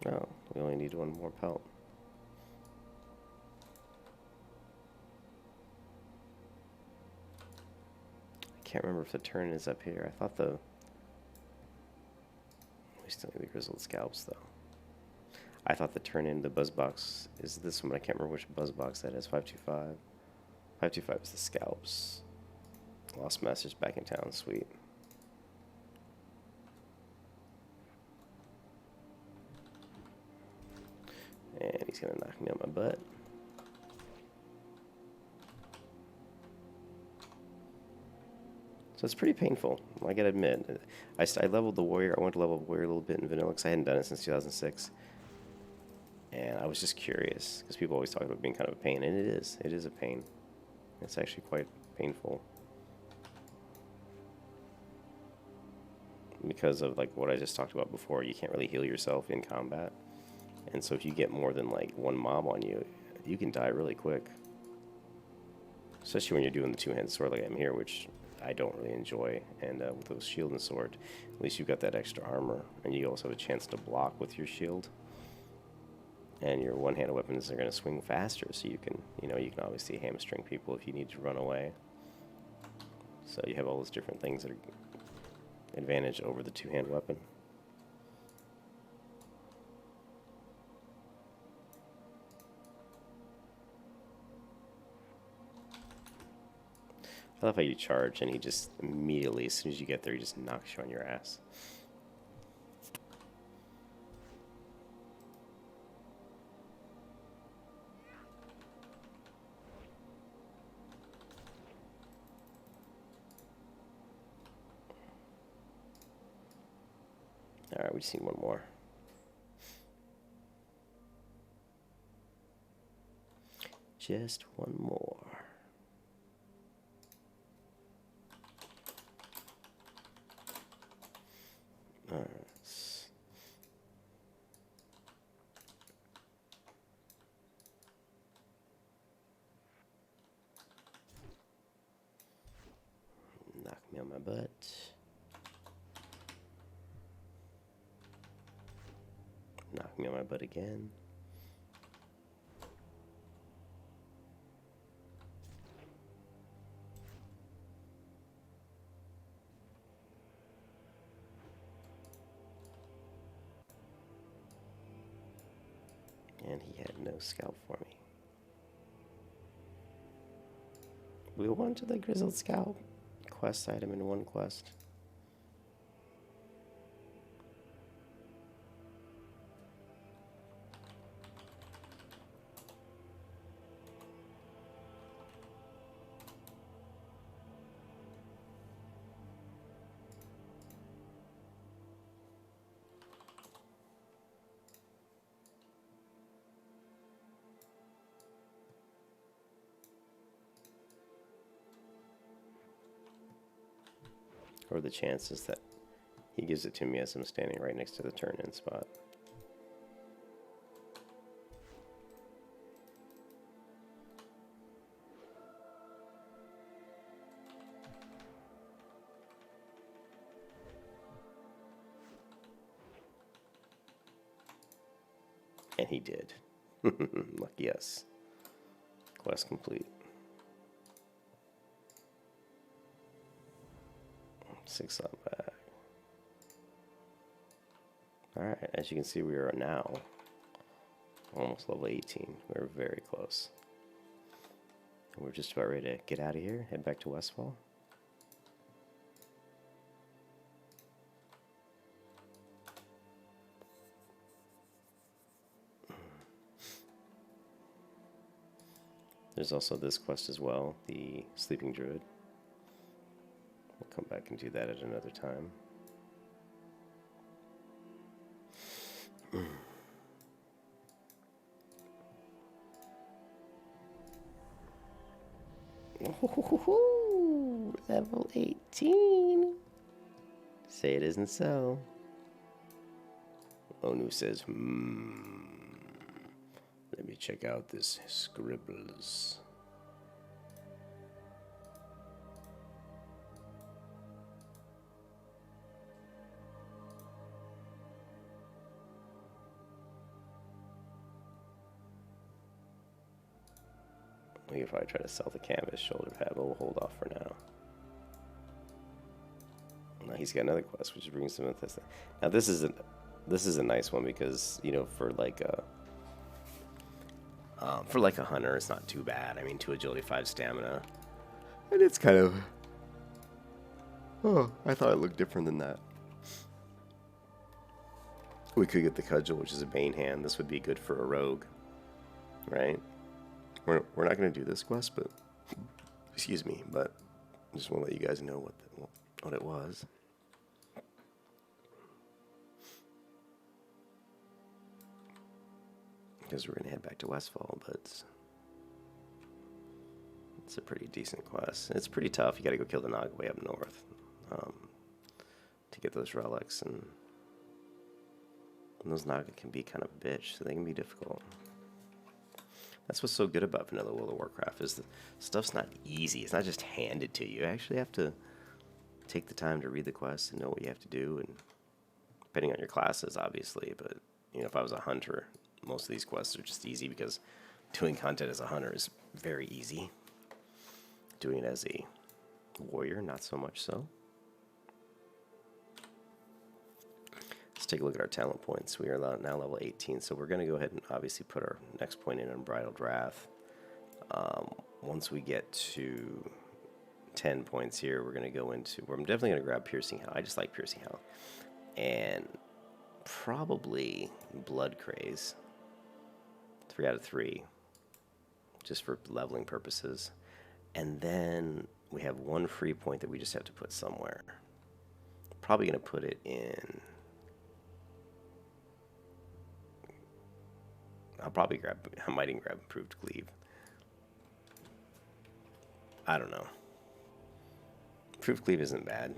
No, we only need one more pelt. I can't remember if the turn is up here. I thought we still need the grizzled scalps though. I thought the turn in the buzz box is this one, but I can't remember which buzz box that is. 525. 525 is the scalps. Lost Master's back in town. Sweet. And he's gonna knock me on my butt. So it's pretty painful, I gotta admit. I leveled the warrior. I wanted to level the warrior a little bit in vanilla because I hadn't done it since 2006. And I was just curious because people always talk about being kind of a pain, and it is. It is a pain. It's actually quite painful because of like what I just talked about before. You can't really heal yourself in combat, and so if you get more than like one mob on you, you can die really quick. Especially when you're doing the two-handed sword like I'm here, which I don't really enjoy. And with those shield and sword, at least you've got that extra armor, and you also have a chance to block with your shield. And your one-handed weapons are going to swing faster, so you can obviously hamstring people if you need to run away. So you have all those different things that are advantage over the two-hand weapon. I love how you charge and he just immediately, as soon as you get there, he just knocks you on your ass. Alright, we just need one more. Just one more. Alright. Knock me on my butt. Knock me on my butt again. And he had no scalp for me. We wanted the grizzled scalp. Quest item in one quest. or the chances that he gives it to me as I'm standing right next to the turn-in spot. And he did. Lucky us. Quest complete. 6 on back. Alright, as you can see, we are now almost level 18. We're very close. We're just about ready to get out of here, head back to Westfall. There's also this quest as well, the Sleeping Druid. We'll come back and do that at another time. Ooh, level 18. Say it isn't so. Onu says, let me check out this scribbles. We could probably try to sell the canvas shoulder pad, but we'll hold off for now. Now he's got another quest, which brings him with this. Now this is a nice one because, you know, for like a hunter, it's not too bad. I mean, 2 agility, 5 stamina, and it's kind of. Oh, I thought it looked different than that. We could get the cudgel, which is a bane hand. This would be good for a rogue, right? We're not going to do this quest, but excuse me, but I just want to let you guys know what it was. Because we're going to head back to Westfall, but it's a pretty decent quest. It's pretty tough. You got to go kill the Naga way up north to get those relics, and those Naga can be kind of a bitch, so they can be difficult. That's what's so good about vanilla World of Warcraft, is the stuff's not easy. It's not just handed to you. You actually have to take the time to read the quest and know what you have to do, and depending on your classes, obviously. But you know, if I was a hunter, most of these quests are just easy because doing content as a hunter is very easy. Doing it as a warrior, not so much so. Let's take a look at our talent points. We are now level 18, so we're going to go ahead and obviously put our next point in Unbridled Wrath. Once we get to 10 points here, we're going to go into... I'm definitely going to grab Piercing Health. I just like Piercing Health. And probably Blood Craze. 3 out of 3. Just for leveling purposes. And then we have 1 free point that we just have to put somewhere. Probably going to put it in... I might even grab Improved Cleave. I don't know. Improved Cleave isn't bad.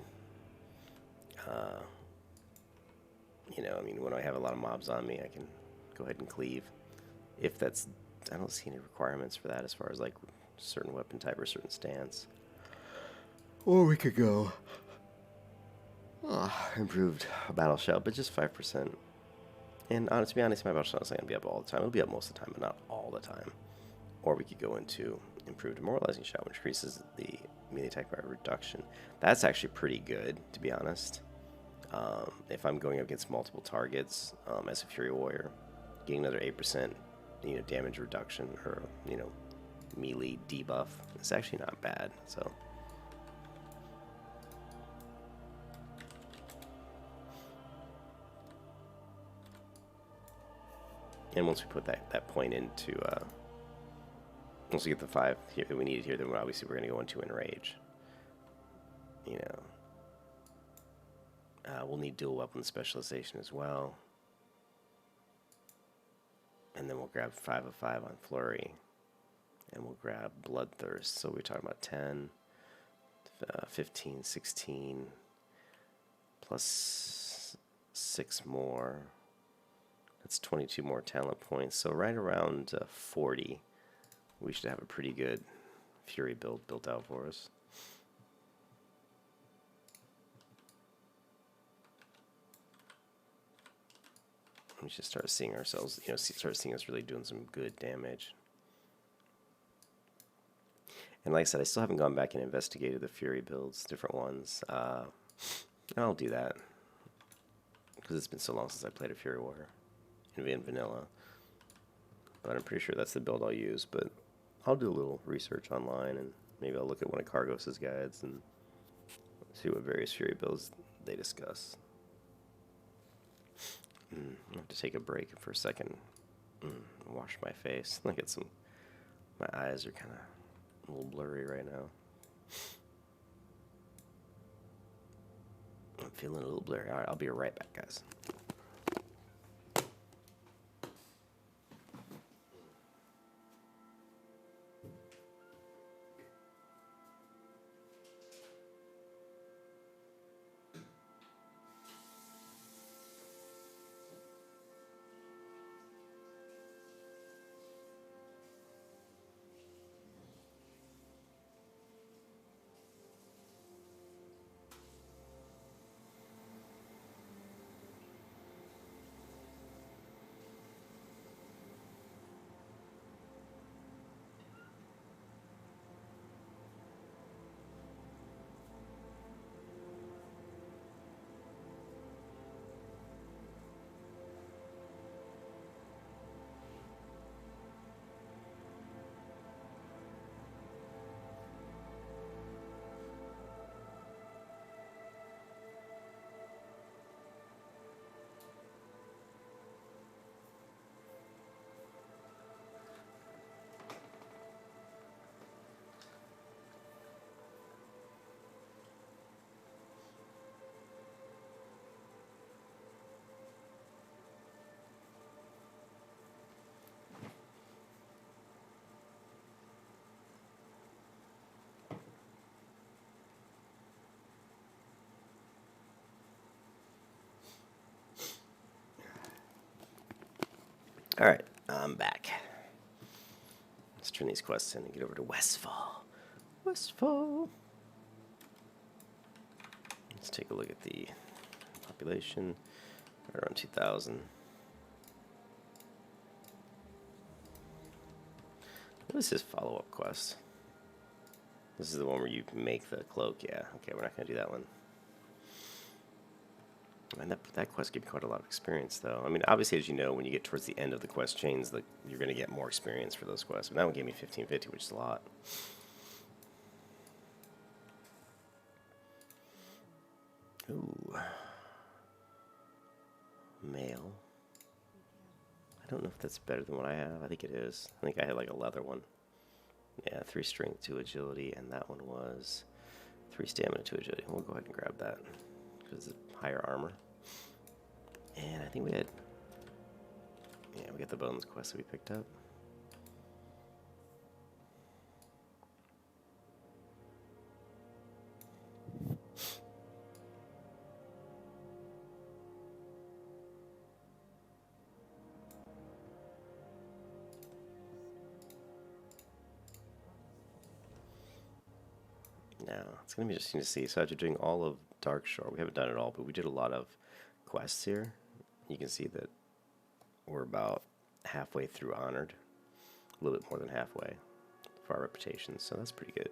You know, I mean, when I have a lot of mobs on me, I can go ahead and cleave. If that's... I don't see any requirements for that as far as, like, certain weapon type or certain stance. Or we could go... improved Battle Shout, but just 5%. And to be honest, my Battle Shout is not going to be up all the time. It'll be up most of the time, but not all the time. Or we could go into Improved Demoralizing Shout, which increases the melee attack by reduction. That's actually pretty good, to be honest. If I'm going up against multiple targets as a Fury Warrior, getting another 8%, damage reduction or melee debuff, it's actually not bad. So. And once we put that point into, once we get the 5 here that we needed here, then obviously we're going to go into Enrage. We'll need dual weapon specialization as well. And then we'll grab 5 of 5 on Flurry. And we'll grab Bloodthirst. So we're talking about 10, 15, 16. plus 6 more. That's 22 more talent points. So right around 40, we should have a pretty good Fury build built out for us. We should start seeing ourselves, start seeing us really doing some good damage. And like I said, I still haven't gone back and investigated the Fury builds, different ones. I'll do that because it's been so long since I played a Fury Warrior in vanilla. But I'm pretty sure that's the build I'll use. But I'll do a little research online, and maybe I'll look at one of Cargos' guides and see what various Fury builds they discuss. I have to take a break for a second. Wash my face. Look at my eyes are kind of a little blurry right now. I'm feeling a little blurry. All right, I'll be right back, guys. All right, I'm back. Let's turn these quests in and get over to Westfall. Westfall. Let's take a look at the population. Right around 2,000. What is this follow-up quest? This is the one where you make the cloak. Yeah, okay, we're not going to do that one. And that quest gave me quite a lot of experience, though. I mean, obviously, as you know, when you get towards the end of the quest chains, you're going to get more experience for those quests. But that one gave me 1550, which is a lot. Ooh. Mail. I don't know if that's better than what I have. I think it is. I think I had like a leather one. Yeah, 3 strength, 2 agility, and that one was 3 stamina, 2 agility. We'll go ahead and grab that because it's higher armor. And I think we had, yeah, we got the bones quest that we picked up. Now, it's going to be interesting to see. So after doing all of Darkshore, we haven't done it all, but we did a lot of quests here. You can see that we're about halfway through Honored. A little bit more than halfway for our reputation, so that's pretty good.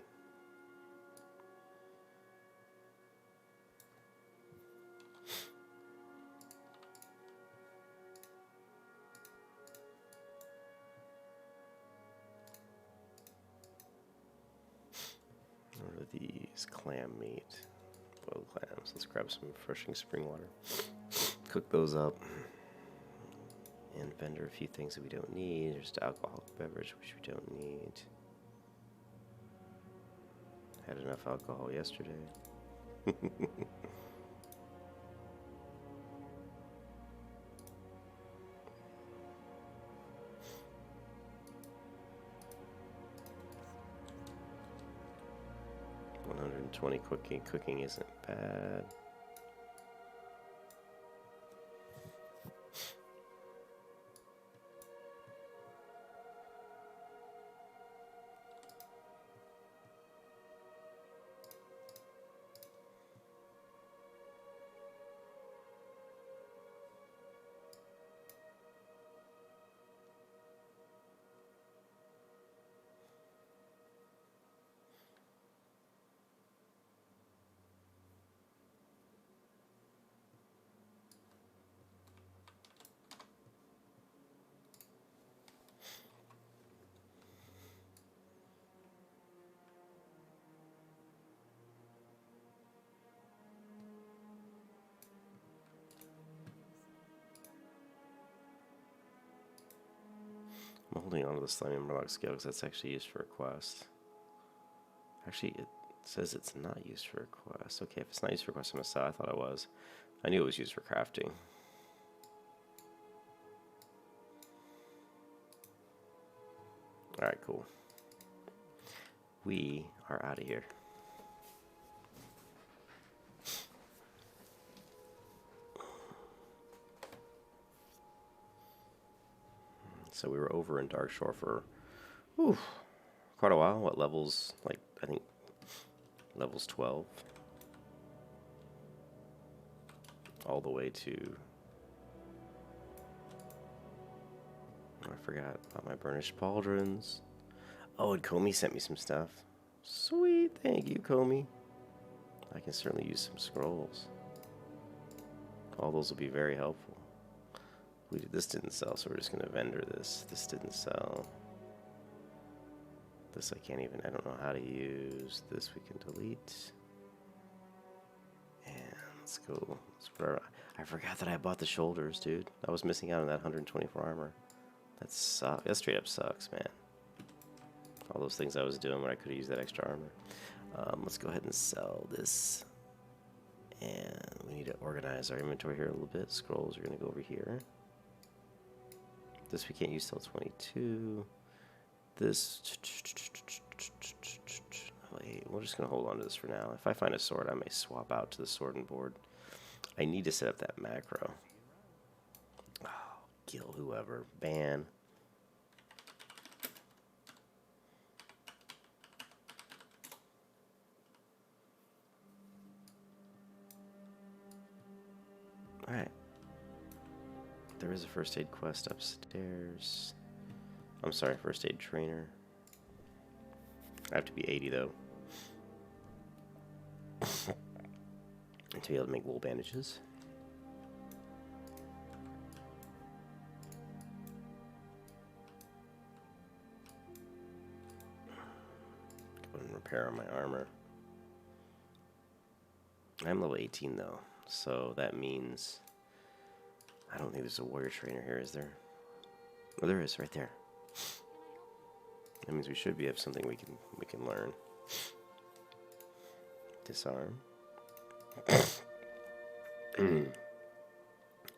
What are these? Clam meat. Boiled clams. Let's grab some refreshing spring water. Cook those up. And vendor a few things that we don't need. There's the alcoholic beverage, which we don't need. Had enough alcohol yesterday. $120 cooking. Cooking isn't bad. holding on to the slimy murloc scale because that's actually used for a quest. Actually, it says it's not used for a quest. Okay, if it's not used for a quest, I'm gonna sell. I thought it was. I knew it was used for crafting. Alright, cool. We are out of here. So we were over in Darkshore for quite a while. What levels? Like, I think levels 12. All the way to... Oh, I forgot about my burnished pauldrons. Oh, and Comey sent me some stuff. Sweet, thank you, Comey. I can certainly use some scrolls. All those will be very helpful. This didn't sell, so we're just going to vendor this. This didn't sell. This I can't even, I don't know how to use. This we can delete. And let's go. I forgot that I bought the shoulders, dude. I was missing out on that 124 armor. That sucks. That straight up sucks, man. All those things I was doing when I could have used that extra armor. Let's go ahead and sell this. And we need to organize our inventory here a little bit. Scrolls are going to go over here. This we can't use till 22. This... Wait, we're just going to hold on to this for now. If I find a sword, I may swap out to the sword and board. I need to set up that macro. Oh, kill whoever. Ban. Alright. There is a first aid quest upstairs. I'm sorry, first aid trainer. I have to be 80 though. To be able to make wool bandages. Go and repair my armor. I'm level 18 though, so that means I don't think there's a warrior trainer here, is there? Oh, there is, right there. That means we should have something we can learn. Disarm.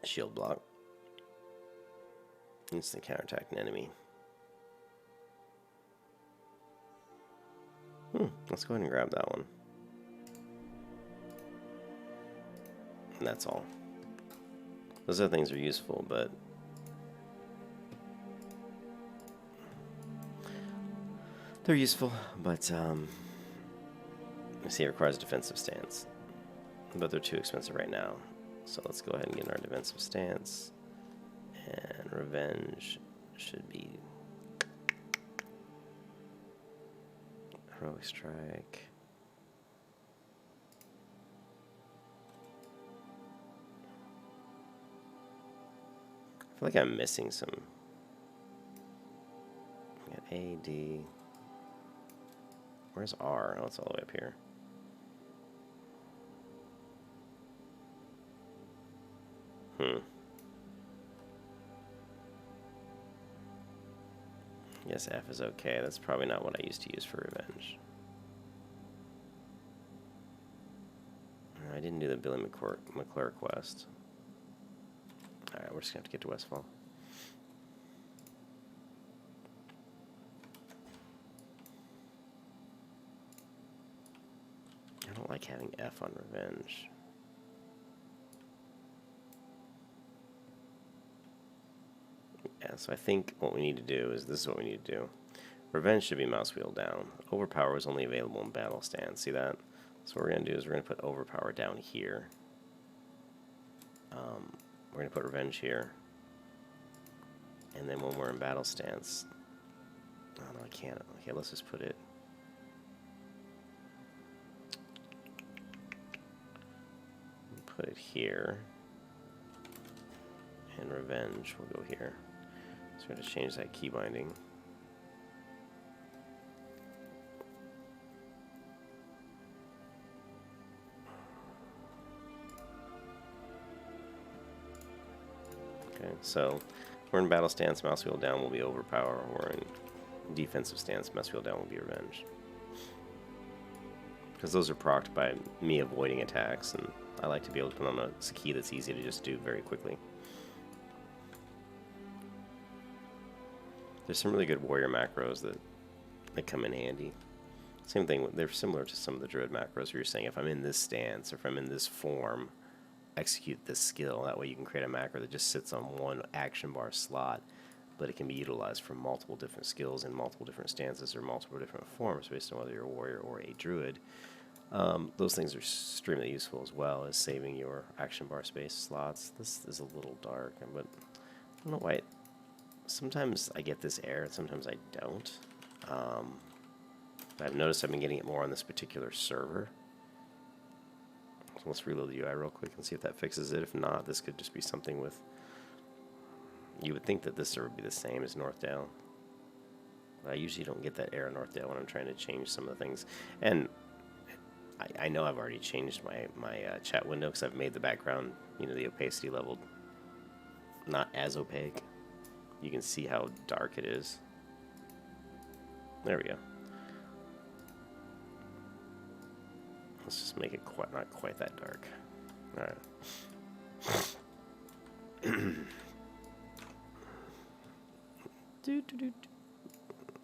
Shield block. Instant counterattack an enemy. Let's go ahead and grab that one. And that's all. Those other things are useful, but they're useful, but you see, it requires a defensive stance, but they're too expensive right now. So let's go ahead and get our defensive stance, and revenge should be heroic strike. I feel like I'm missing some. We got A, D. Where's R? Oh, it's all the way up here. Yes, F is okay. That's probably not what I used to use for revenge. I didn't do the Billy McClure quest. Alright, we're just going to have to get to Westfall. I don't like having F on revenge. Yeah, so I think what we need to do is, this is what we need to do. Revenge should be mouse wheel down. Overpower is only available in battle stance. See that? So what we're going to do is we're going to put overpower down here. We're going to put revenge here. And then when we're in battle stance... Oh, no, I can't. Okay, let's just put it... Put it here. And revenge will go here. So we're going to change that key binding. Okay, so we're in battle stance, mouse wheel down will be overpower. We're in defensive stance, mouse wheel down will be revenge. Because those are procced by me avoiding attacks, and I like to be able to put on a key that's easy to just do very quickly. There's some really good warrior macros that come in handy. Same thing, they're similar to some of the druid macros where you're saying if I'm in this stance or if I'm in this form, execute this skill. That way you can create a macro that just sits on one action bar slot, but it can be utilized for multiple different skills in multiple different stances or multiple different forms based on whether you're a warrior or a druid. Those things are extremely useful as well as saving your action bar space slots. This is a little dark, but I don't know why. Sometimes I get this error and sometimes I don't. I've noticed I've been getting it more on this particular server. So let's reload the UI real quick and see if that fixes it. If not, this could just be something with... You would think that this server would be the same as Northdale. But I usually don't get that error in Northdale when I'm trying to change some of the things. And I know I've already changed my chat window because I've made the background, you know, the opacity level not as opaque. You can see how dark it is. There we go. Let's just make it not quite that dark. All right.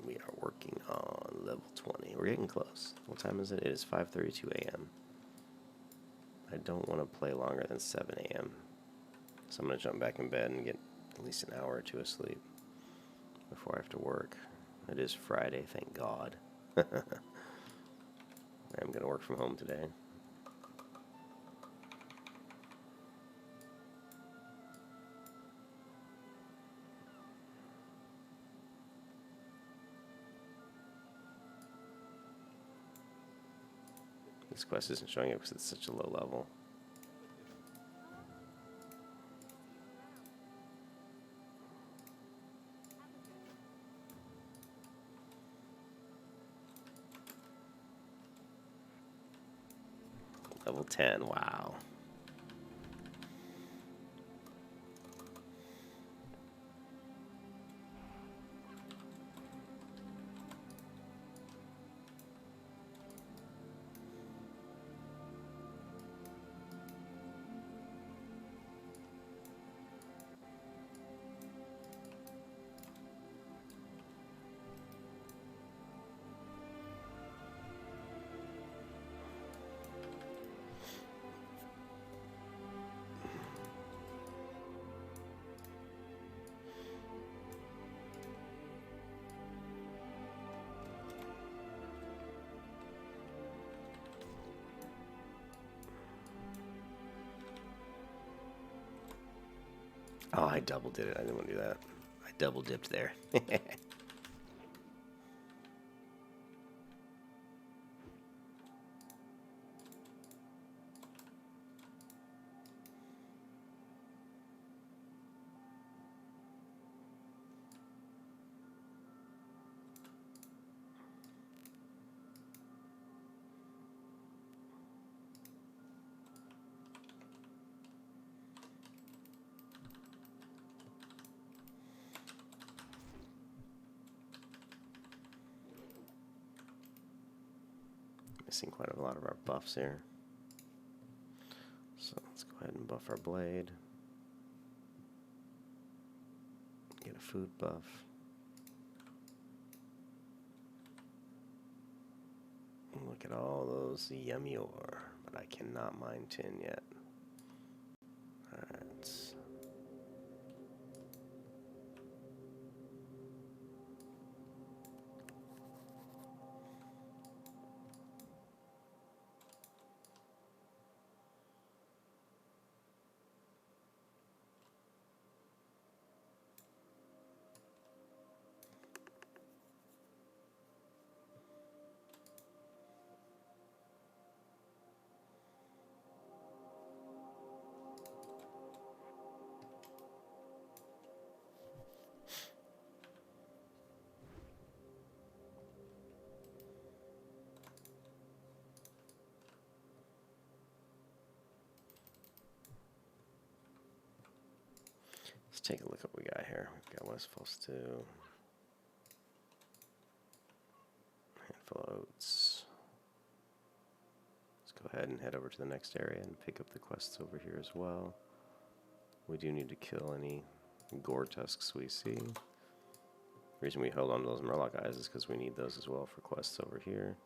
We are working on level 20. We're getting close. What time is it? It is 5:32 a.m. I don't want to play longer than 7 a.m. So I'm going to jump back in bed and get at least an hour or two of sleep before I have to work. It is Friday, thank God. I'm going to work from home today. This quest isn't showing up because it's such a low level. Level 10, wow. Oh, I double did it. I didn't want to do that. I double dipped there. Missing quite a lot of our buffs here. So let's go ahead and buff our blade. Get a food buff. Look at all those yummy ore, but I cannot mine tin yet. Alright. take a look at what we got here. We've got Westfall stew. Handful of oats. Let's go ahead and head over to the next area and pick up the quests over here as well. We do need to kill any gore tusks we see. The reason we hold on to those Murloc eyes is because we need those as well for quests over here.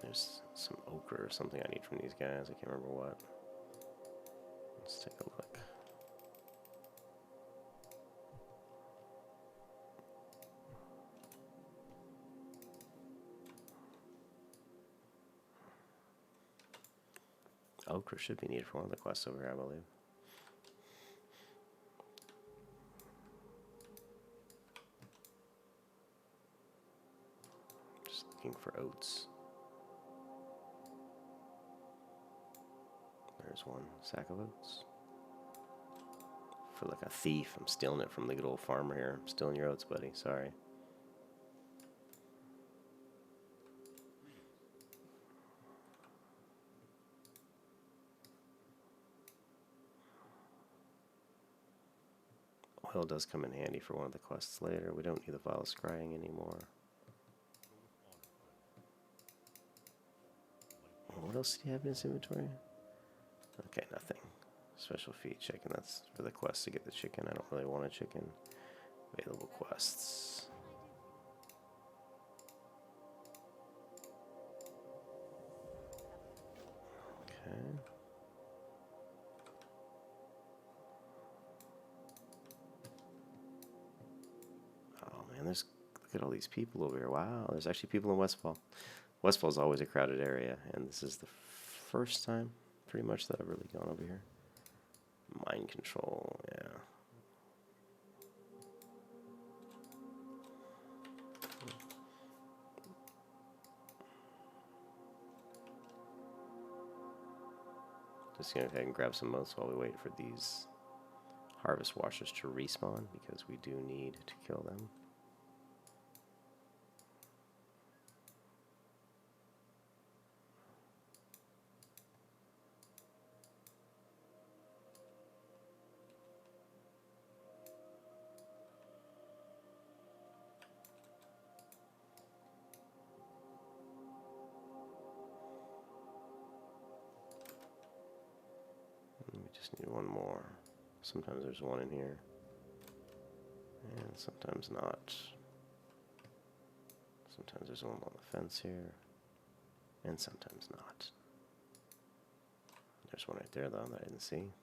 There's some ochre or something I need from these guys. I can't remember what. Let's take a look. Ochre should be needed for one of the quests over here, I believe. Just looking for oats. There's one sack of oats. I feel like a thief. I'm stealing it from the good old farmer here. I'm stealing your oats, buddy. Sorry. Oil does come in handy for one of the quests later. We don't need the vial of scrying anymore. What else do you have in his inventory? Okay, nothing. Special feed chicken. That's for the quest to get the chicken. I don't really want a chicken. Available quests. Okay. Oh man, look at all these people over here. Wow, there's actually people in Westfall. Westfall is always a crowded area, and this is the first time, pretty much, that I've really gone over here. Mind control, yeah. Just gonna go ahead and grab some motes while we wait for these harvest washers to respawn, because we do need to kill them. We just need one more. Sometimes there's one in here, and sometimes not. Sometimes there's one on the fence here, and sometimes not. There's one right there, though, that I didn't see.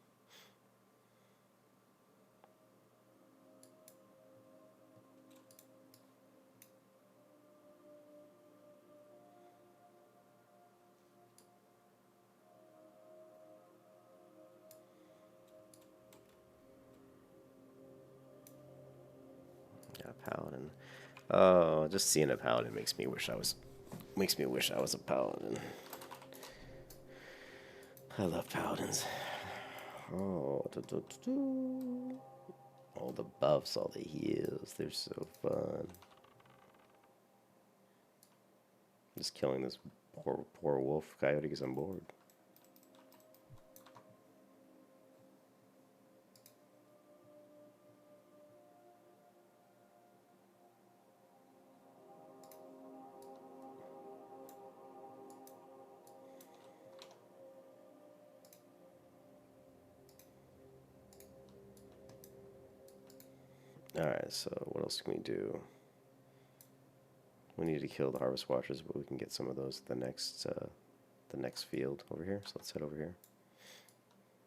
Got a paladin. Oh, just seeing a paladin makes me wish I was a paladin. I love paladins. Oh, all the buffs, all the heals, they're so fun. Just killing this poor wolf coyote because I'm bored. Alright, so what else can we do? We need to kill the harvest watchers, but we can get some of those at the next field over here. So let's head over here.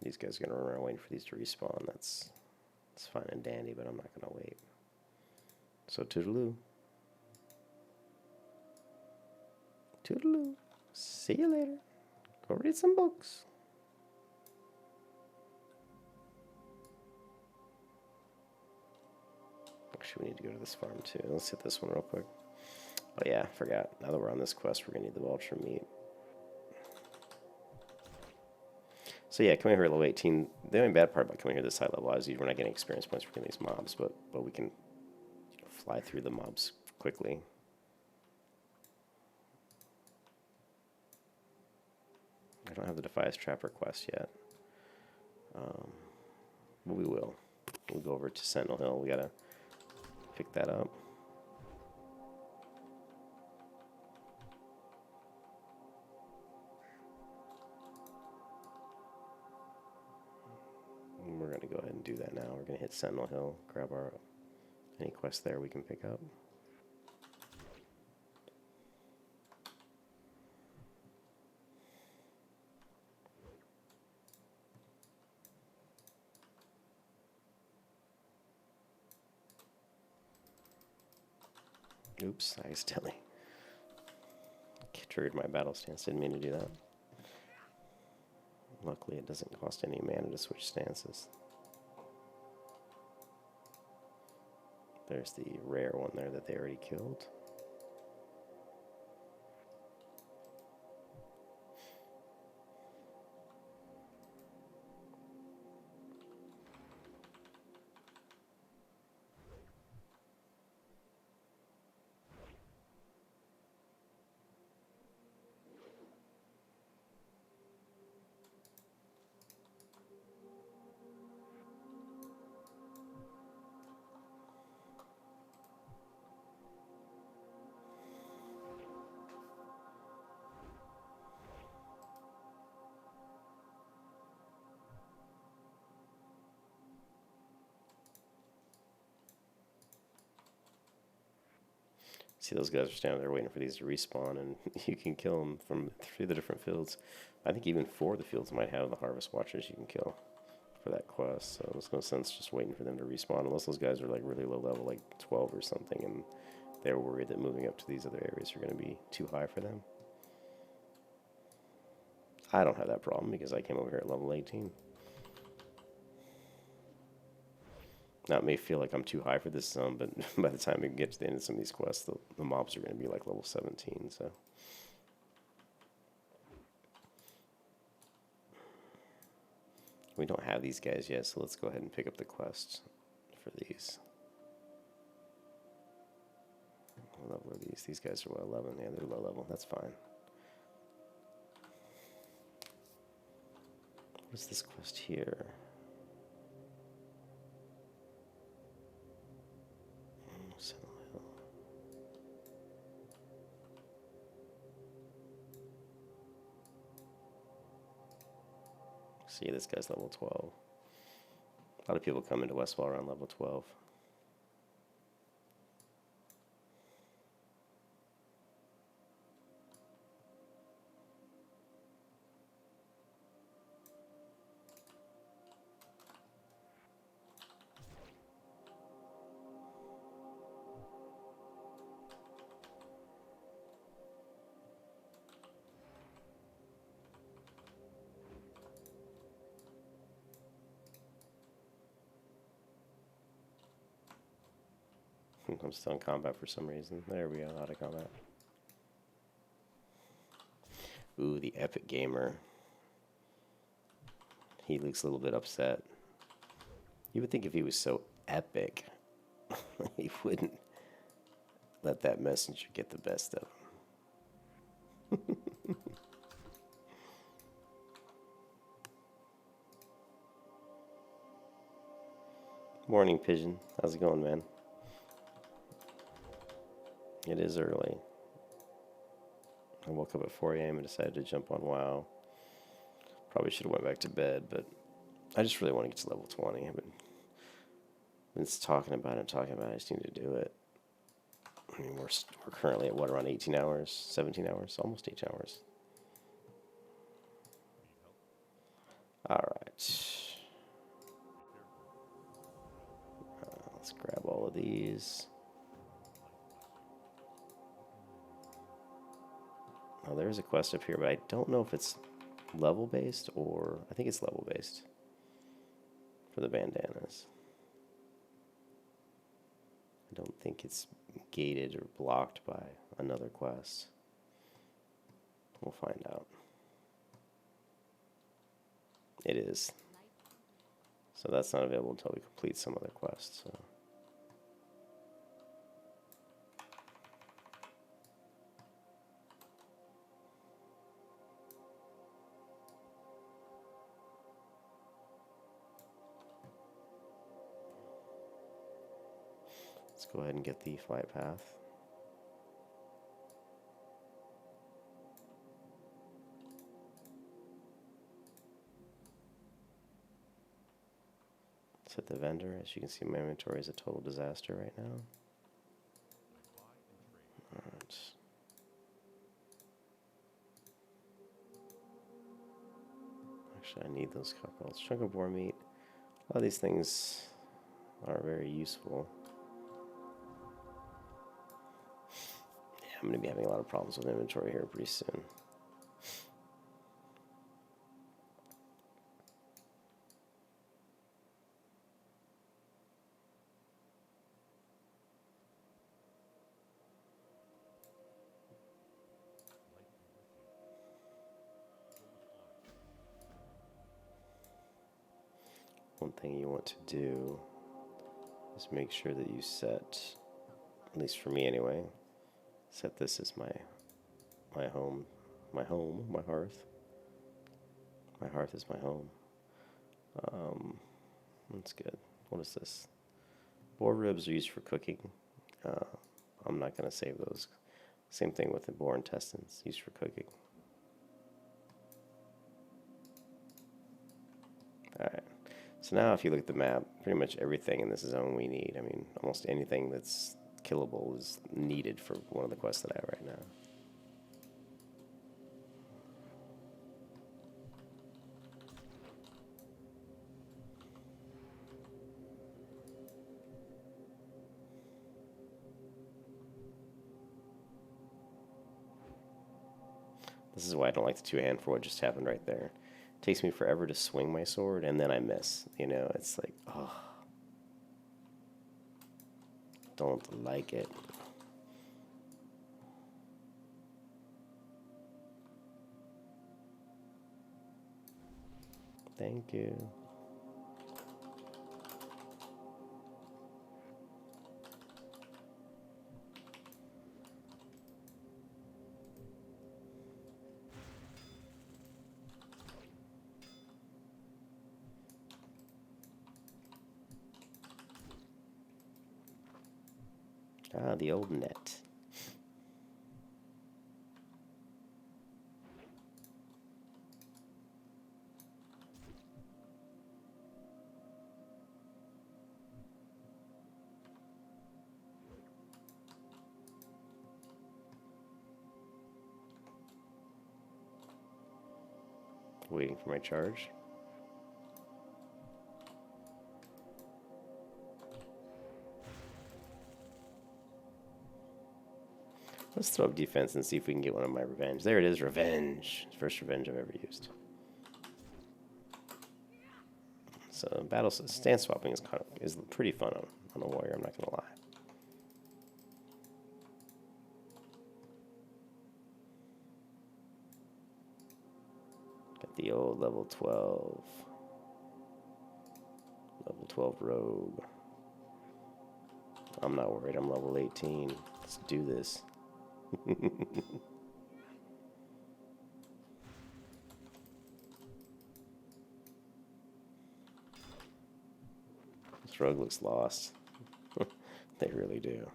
These guys are gonna run around waiting for these to respawn. That's fine and dandy, but I'm not gonna wait. So toodaloo. Toodaloo. See you later. Go read some books. Actually, we need to go to this farm too. Let's hit this one real quick. Oh yeah, forgot. Now that we're on this quest, we're gonna need the vulture meat. So yeah, coming here at level 18. The only bad part about coming here this high level is we're not getting experience points for getting these mobs, but we can fly through the mobs quickly. I don't have the Defias Trapper quest yet. Um, but we will. We'll go over to Sentinel Hill. We gotta pick that up. And we're gonna go ahead and do that now. We're gonna hit Sentinel Hill, grab our any quest there we can pick up. Oops, I accidentally triggered my battle stance. Didn't mean to do that. Luckily, it doesn't cost any mana to switch stances. There's the rare one there that they already killed. See, those guys are standing there waiting for these to respawn, and you can kill them from through the different fields. I think even 4 of the fields might have the Harvest Watchers you can kill for that quest, so there's no sense just waiting for them to respawn, unless those guys are like really low level, like 12 or something, and they're worried that moving up to these other areas are going to be too high for them. I don't have that problem because I came over here at level 18. Now, it may feel like I'm too high for this zone, but by the time we get to the end of some of these quests, the mobs are going to be like level 17, so. We don't have these guys yet, so let's go ahead and pick up the quest for these. What level are these? These guys are what, 11? Yeah, they're low level. That's fine. What's this quest here? See, this guy's level 12. A lot of people come into Westfall around level 12. I'm still in combat for some reason. There we go, out of combat. Ooh, the Epic Gamer. He looks a little bit upset. You would think if he was so epic, he wouldn't let that messenger get the best of him. Morning, Pigeon. How's it going, man? It is early. I woke up at 4 a.m. and decided to jump on WoW. Probably should have went back to bed, but I just really want to get to level 20. I've been talking about it. I just need to do it. I mean, we're currently at, what, around 18 hours, 17 hours, almost 8 hours. All right. Let's grab all of these. Oh, there's a quest up here, but I don't know if it's level based or I think it's level based for the bandanas. I don't think it's gated or blocked by another quest. We'll find out. It is. So that's not available until we complete some other quests. So. go ahead and get the flight path. Set the vendor. As you can see, my inventory is a total disaster right now. Alright. Actually, I need those cockles. Chunk of boar meat. A lot of these things are very useful. Yeah, I'm going to be having a lot of problems with inventory here pretty soon. One thing you want to do is make sure that you set, at least for me anyway, set this as my home, my hearth. My hearth is my home. That's good. What is this? Boar ribs are used for cooking. I'm not going to save those. Same thing with the boar intestines, used for cooking. Alright. So now if you look at the map, pretty much everything in this zone we need. I mean, almost anything that's killable is needed for one of the quests that I have right now. This is why I don't like the two-hand for what just happened right there. It takes me forever to swing my sword, and then I miss. You know, it's like, oh. Don't like it. Thank you. Ah, the old net. Waiting for my charge. Let's throw up defense and see if we can get one of my revenge. There it is, revenge. First revenge I've ever used. So battle stance swapping is pretty fun on a warrior. I'm not gonna lie. Got the old level 12 rogue. I'm not worried. I'm level 18. Let's do this. This rogue looks lost. They really do.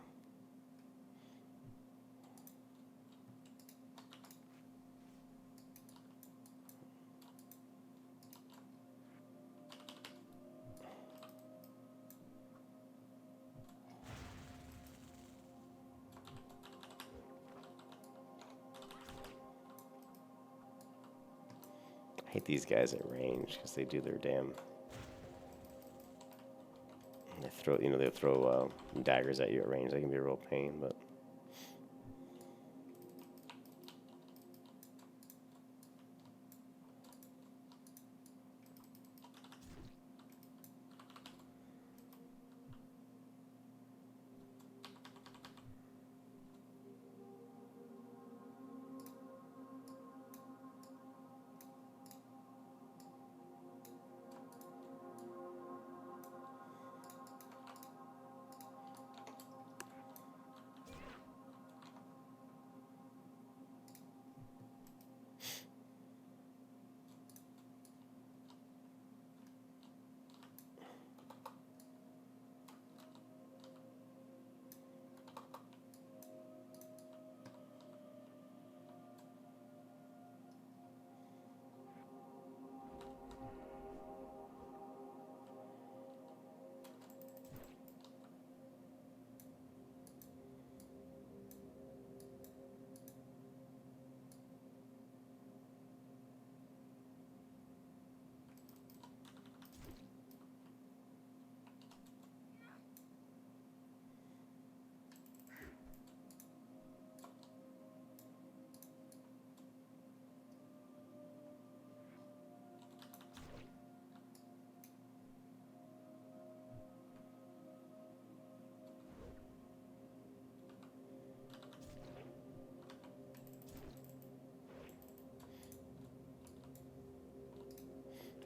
I hate these guys at range because they do their damn. They throw, they throw daggers at you at range. They can be a real pain, but.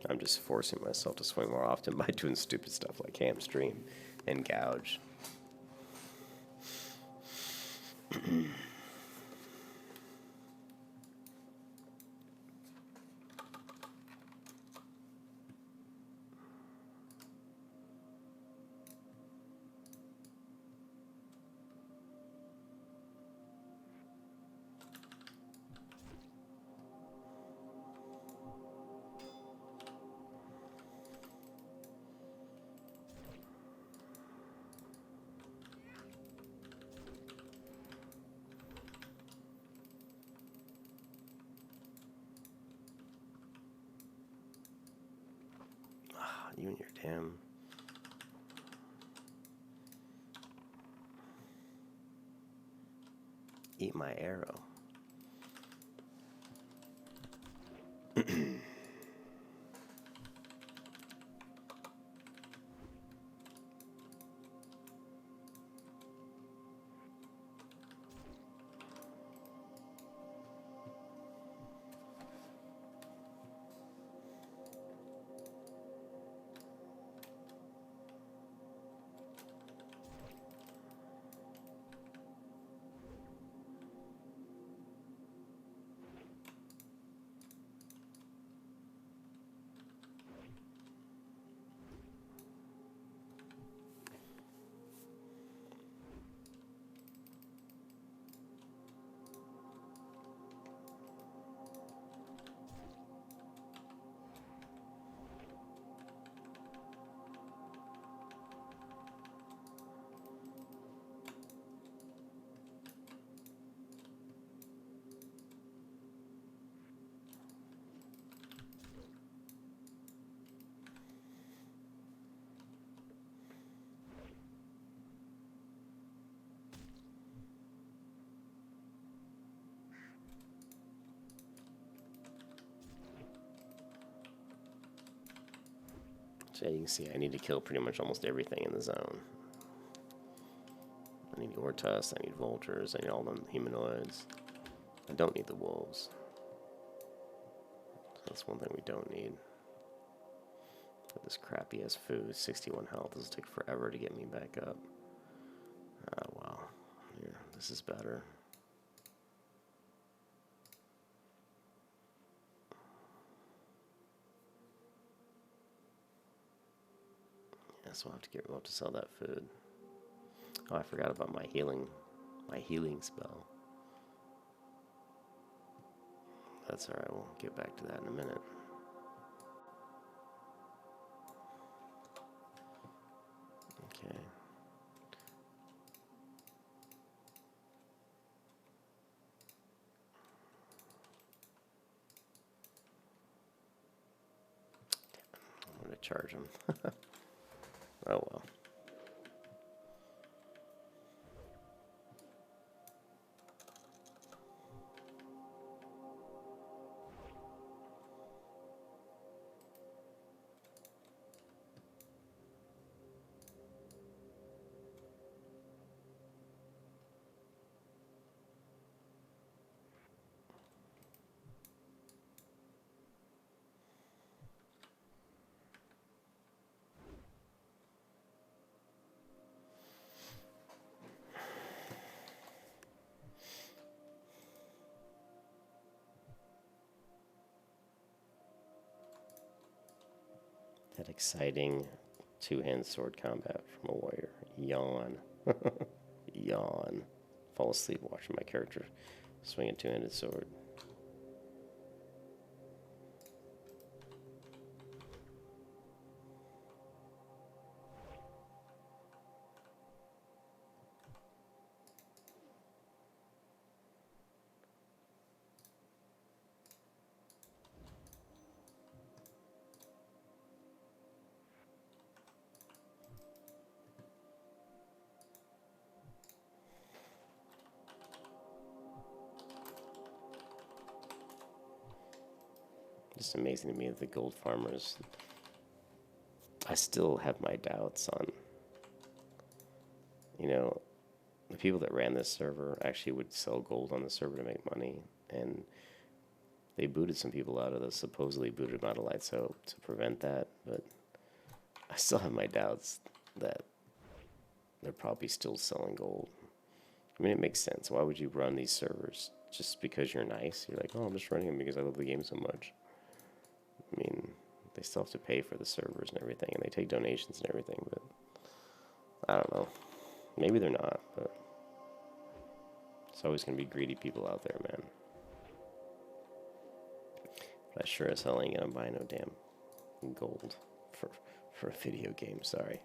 I'm just forcing myself to swing more often by doing stupid stuff like hamstring and gouge. You and your damn... Eat my arrow. So you can see I need to kill pretty much almost everything in the zone. I need Ortus, I need vultures, I need all the humanoids. I don't need the wolves. That's one thing we don't need. But this crappy ass food, 61 health. This will take forever to get me back up. Oh wow. Here, this is better. So I'll have to sell that food. Oh, I forgot about my healing spell. That's alright, we'll get back to that in a minute. Okay. I'm gonna charge him. Oh well. That exciting two-hand sword combat from a warrior. Yawn. Yawn. Fall asleep watching my character swing a two-handed sword. Just amazing to me that the gold farmers, I still have my doubts on, you know, the people that ran this server actually would sell gold on the server to make money, and They booted some people out of the supposedly booted them out of Lights Out to prevent that, but I still have my doubts that they're probably still selling gold. I mean, it makes sense. Why would you run these servers just because you're nice? You're like, oh, I'm just running them because I love the game so much. I mean, they still have to pay for the servers and everything, and they take donations and everything, but I don't know. Maybe they're not, but there's always going to be greedy people out there, man. But I sure as hell ain't going to buy no damn gold for a video game, sorry.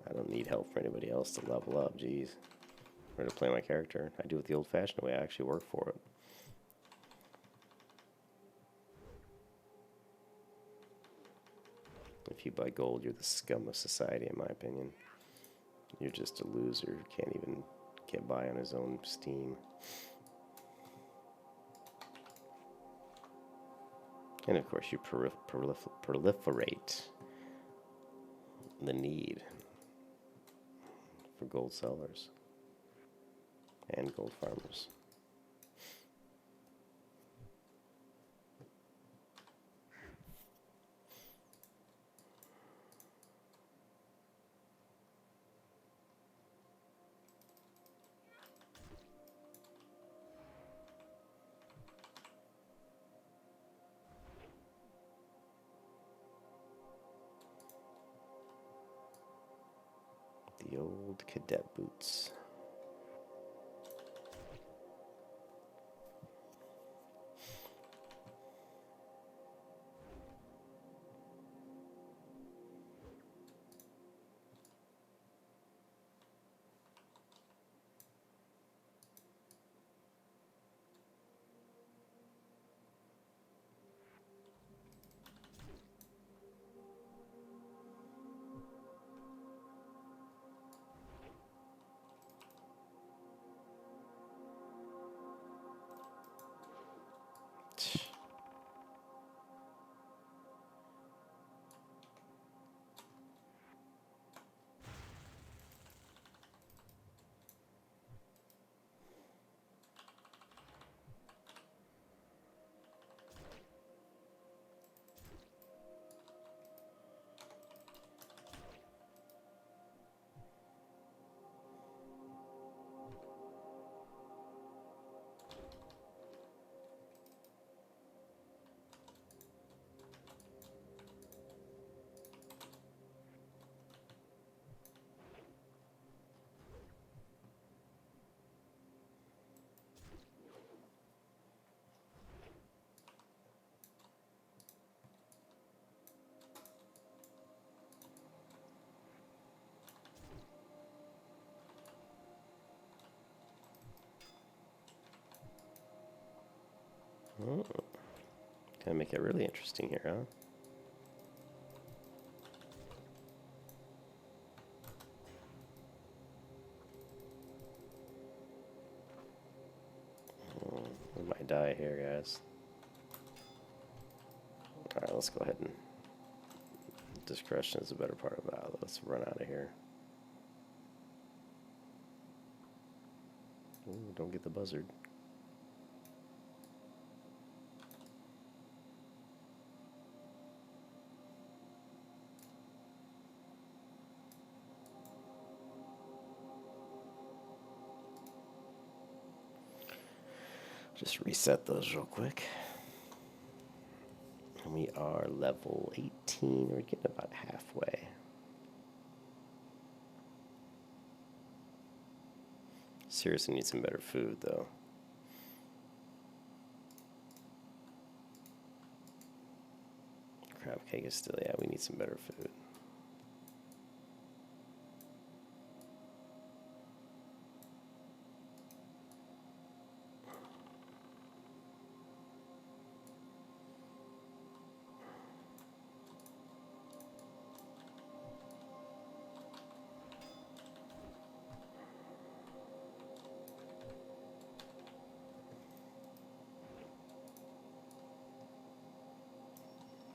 I don't need help from anybody else to level up, jeez. Or to play my character. I do it the old-fashioned way. I actually work for it. If you buy gold, you're the scum of society, in my opinion. You're just a loser who can't even get by on his own steam. And of course, you proliferate the need for gold sellers and gold farmers. The old cadet boots. Oh, gonna make it really interesting here, huh? We might die here, guys. Alright, let's go ahead and... Discretion is the better part of that. Let's run out of here. Ooh, don't get the buzzard. Just reset those real quick. And we are level 18. We're getting about halfway. Seriously need some better food, though. Crab cake is still, yeah, we need some better food.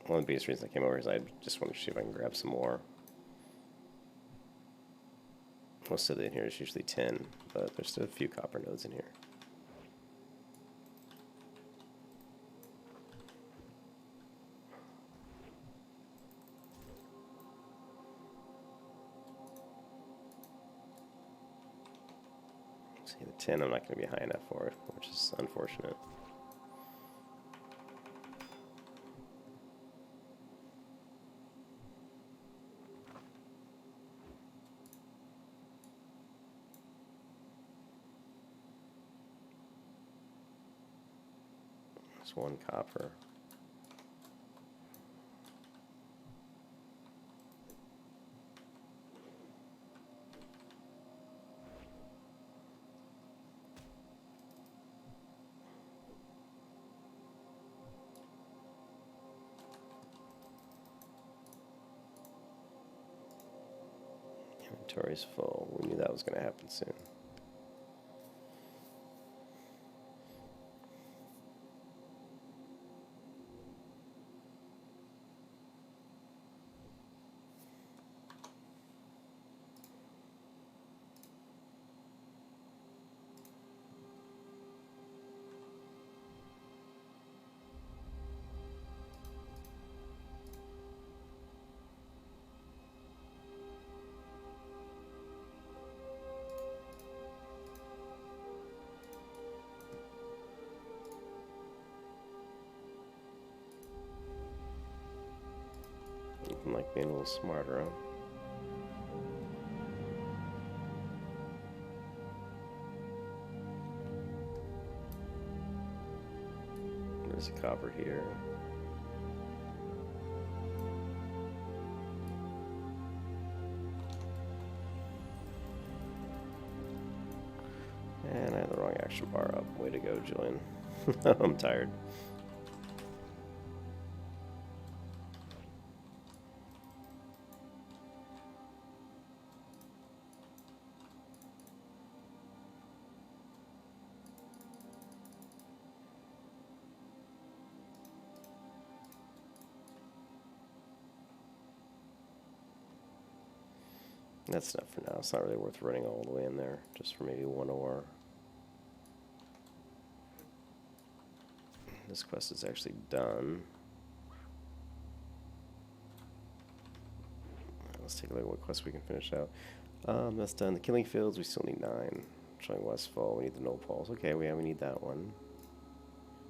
One of the biggest reasons I came over is I just wanted to see if I can grab some more. Most of it in here is usually 10, but there's still a few copper nodes in here. See, the 10 I'm not going to be high enough for, which is unfortunate. There's 1 copper. Inventory's full. We knew that was going to happen soon. Looking like being a little smarter, huh? There's a copper here. And I had the wrong action bar up. Way to go, Julian. I'm tired. That's enough for now. It's not really worth running all the way in there, just for maybe 1 ore. This quest is actually done. Let's take a look at what quest we can finish out. That's done. The Killing Fields, we still need 9. Showing Westfall, we need the Null Pulse. Okay, we need that one.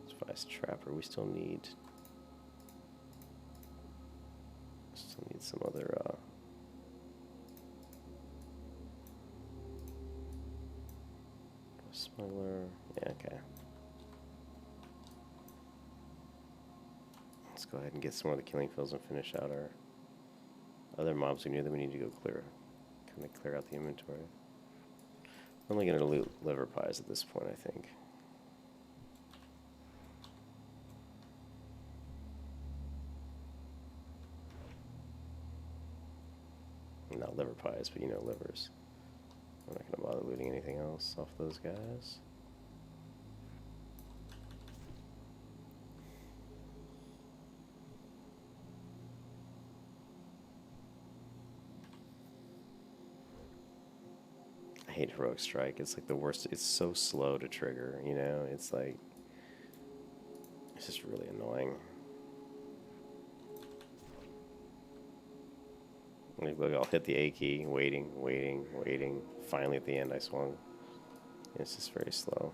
Spice Trapper, we still need some other Smuggler. Yeah, okay. Let's go ahead and get some more of the Killing Fields and finish out our other mobs we knew that we need to go clear. Kind of clear out the inventory. I'm only going to loot liver pies at this point, I think. Not liver pies, but you know, livers. I'm not going to bother looting anything else off those guys. I hate Heroic Strike. It's like the worst. It's so slow to trigger, you know? It's like, it's just really annoying. Look, I'll hit the A key, waiting. Finally, at the end, I swung. It's just very slow.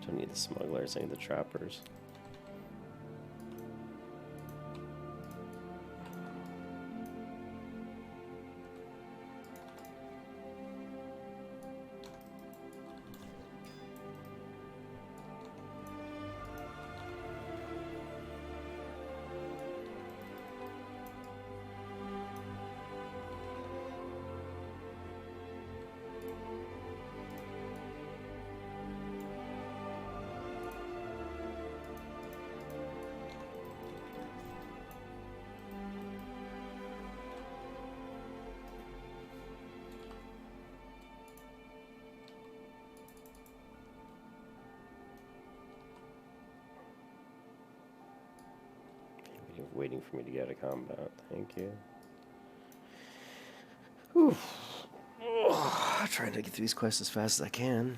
Don't need the smugglers, I need the trappers. You're waiting for me to get out of combat. Thank you. Whew. Oh, trying to get through these quests as fast as I can.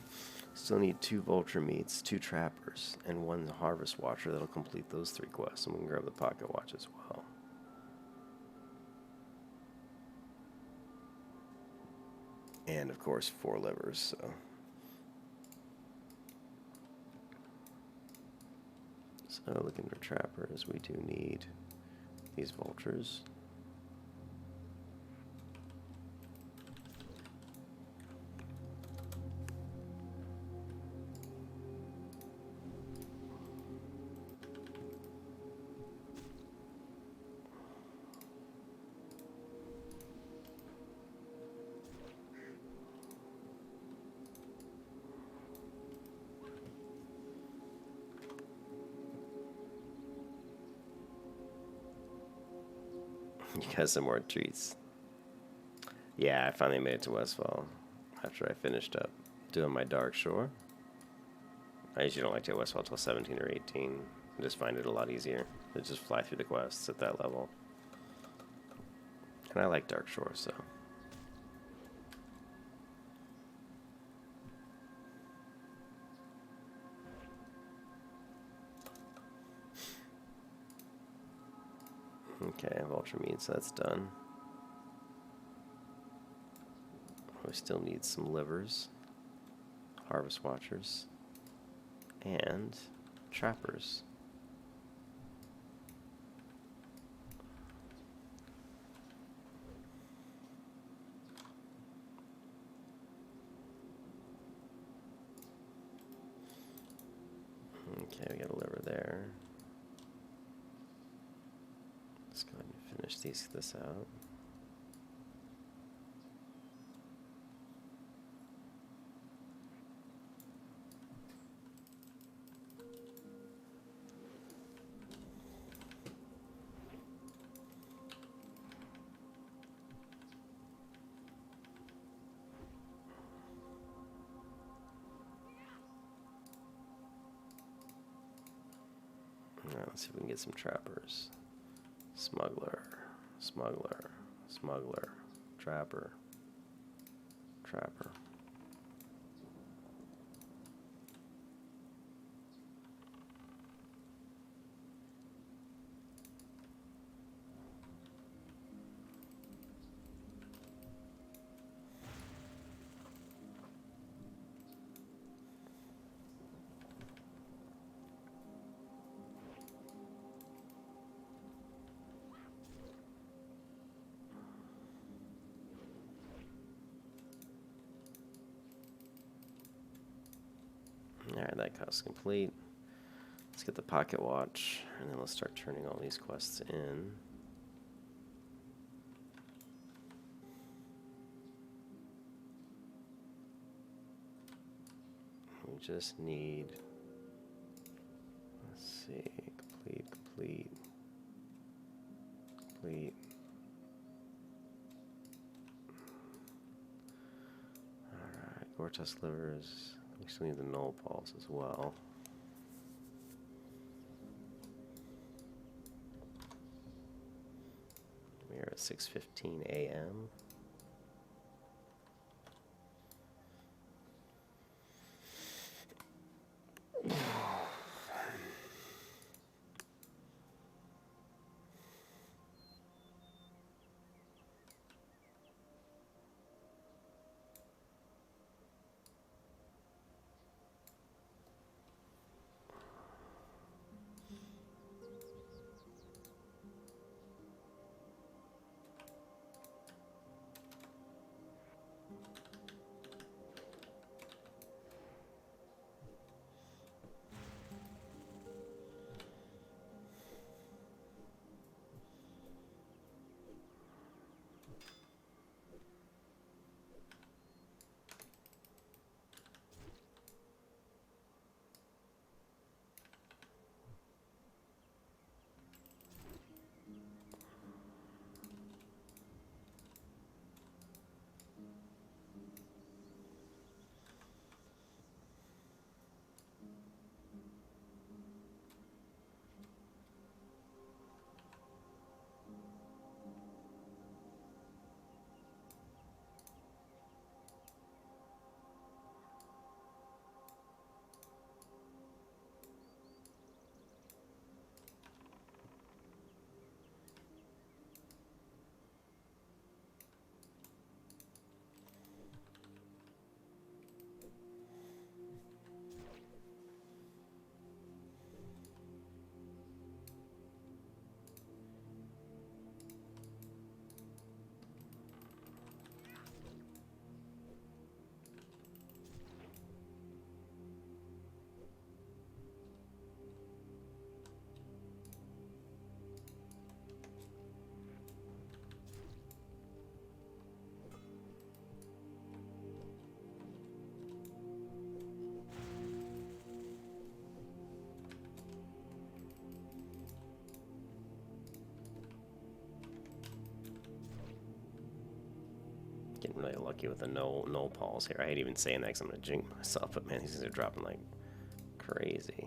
Still need 2 vulture meats, 2 trappers, and 1 harvest watcher that'll complete those 3 quests, and we can grab the pocket watch as well. And of course 4 livers, so. So looking for trappers, we do need these vultures. You got some more treats. Yeah, I finally made it to Westfall after I finished up doing my Dark Shore. I usually don't like to hit Westfall till 17 or 18. I just find it a lot easier to just fly through the quests at that level. And I like Dark Shore, so. Okay, vulture meat, so that's done. We still need some livers, harvest watchers, and trappers. Okay, we got a liver there. Let's go ahead and finish this out. Alright, let's see if we can get some trappers. Smuggler, smuggler, smuggler, trapper, trapper. Alright, that quest's complete. Let's get the pocket watch, and then let's start turning all these quests in. We just need, let's see, complete. Alright, Gortus livers. We still need the null pulse as well. We are at 6:15 a.m. getting really lucky with the no pulls here. I hate even saying that because I'm going to jinx myself, but man, these things are dropping like crazy.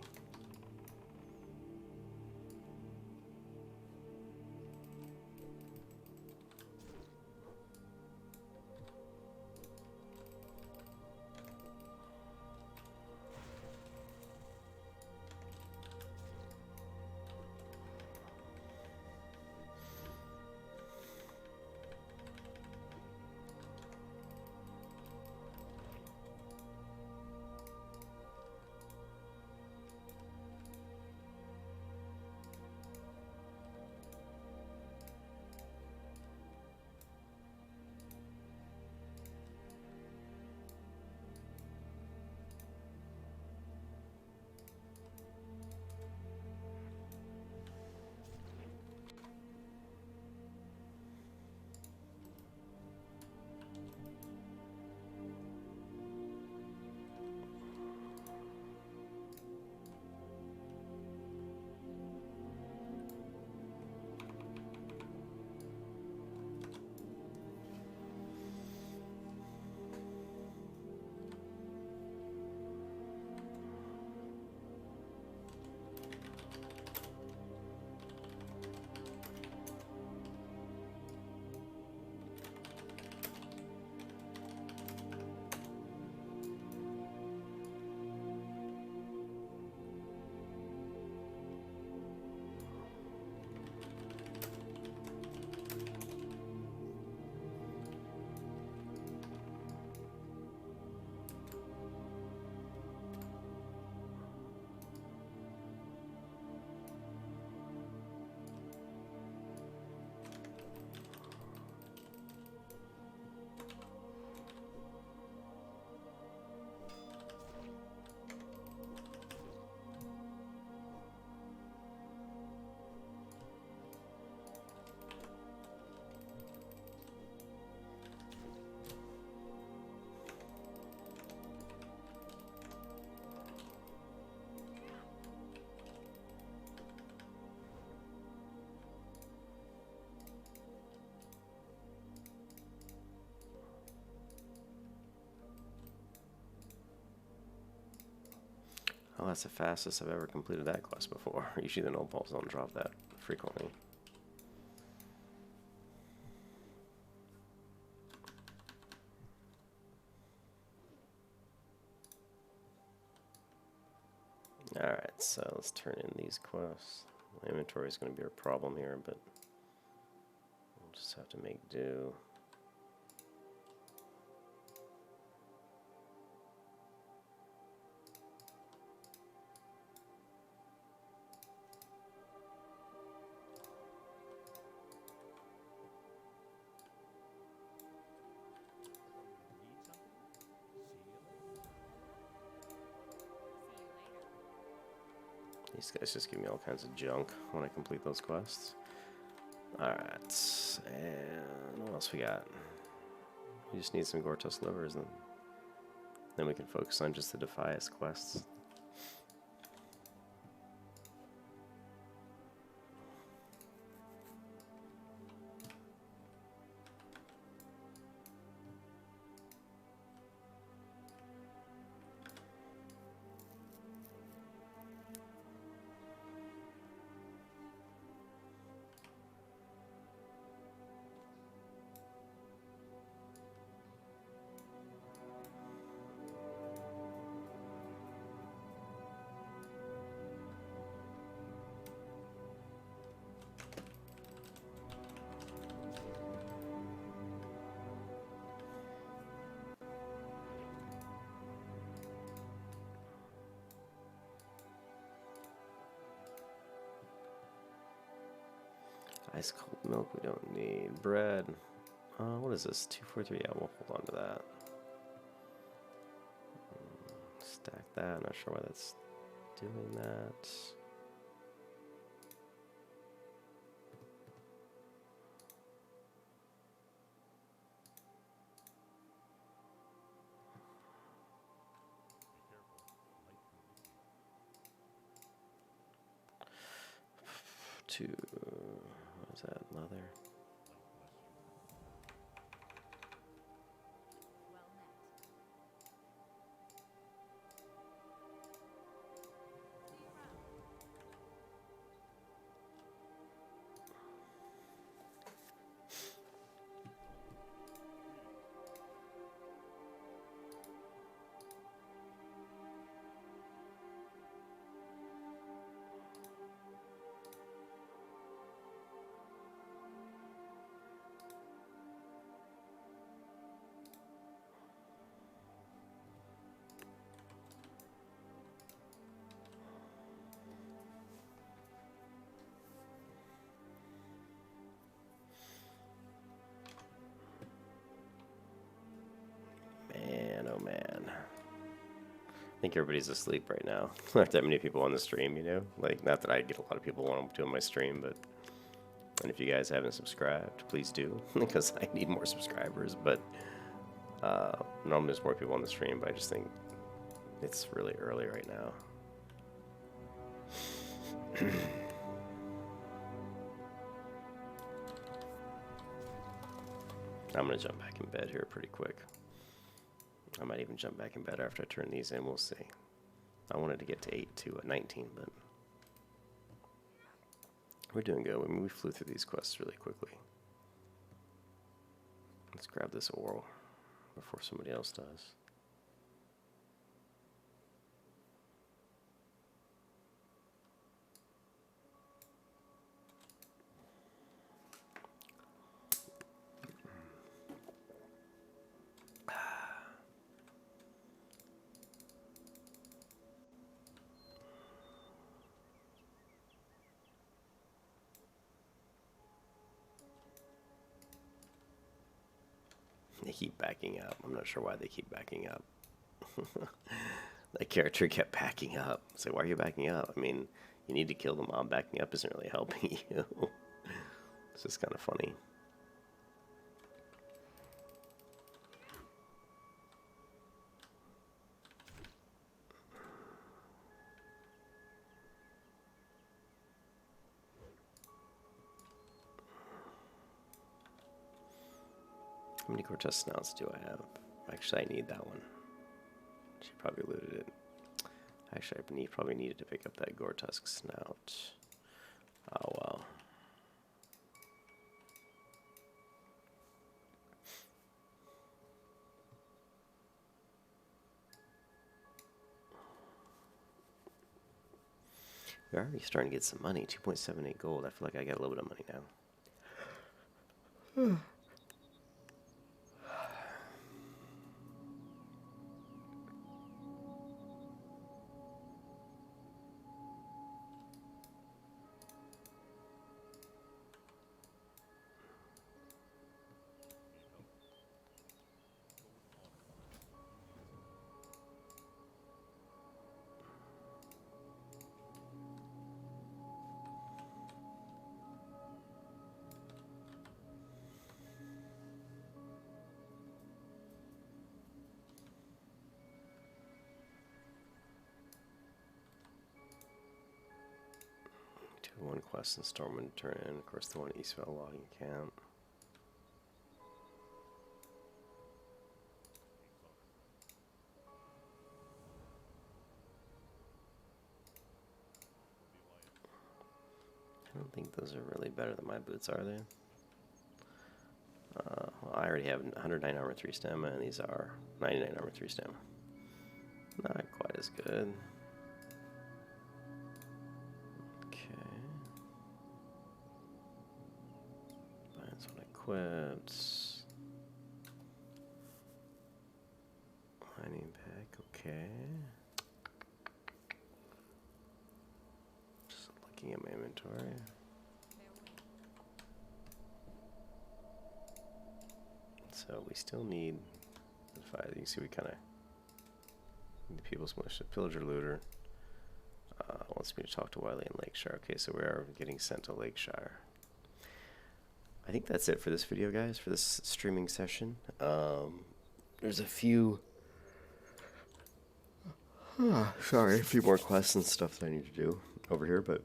Oh, that's the fastest I've ever completed that quest before. Usually the no pulls don't drop that frequently. Alright, so let's turn in these quests. My inventory is going to be a problem here, but we'll just have to make do. These guys just give me all kinds of junk when I complete those quests. Alright, and what else we got? We just need some Gortos livers, and then we can focus on just the Defias quests. Ice cold milk we don't need. Bread. What is this? 243. Yeah, we'll hold on to that. Stack that. I'm not sure why that's doing that. What is that? Leather. think everybody's asleep right now. There aren't that many people on the stream, you know? Like, not that I get a lot of people want to on my stream, but... And if you guys haven't subscribed, please do, because I need more subscribers, but... normally there's more people on the stream, but I just think it's really early right now. I'm gonna jump back in bed here pretty quick. I might even jump back in bed after I turn these in, we'll see. I wanted to get to 8 to 19, but we're doing good. I mean, we flew through these quests really quickly. Let's grab this oral before somebody else does. They keep backing up. I'm not sure why they keep backing up. That character kept backing up. So why are you backing up? I mean, you need to kill the mob. Backing up isn't really helping you. It's just kind of funny. How many Cortez snouts do I have? Actually, I need that one. She probably looted it. Actually, I probably needed to pick up that Gore-Tusk snout. Oh, well. We're already starting to get some money. 2.78 gold. I feel like I got a little bit of money now. One quest in Stormwind turn in. Of course, the one at Eastvale logging camp. I don't think those are really better than my boots, are they? Well, I already have 109 armor 3 stamina, and these are 99 armor 3 stamina. Not quite as good. Equipped. Mining pack, okay. Just looking at my inventory. So we still need the 5. You can see we kind of need the people's militia. Pillager looter wants me to talk to Wiley and Lakeshire. Okay, so we are getting sent to Lakeshire. I think that's it for this video, guys, for this streaming session. There's a few... sorry, a few more quests and stuff that I need to do over here, but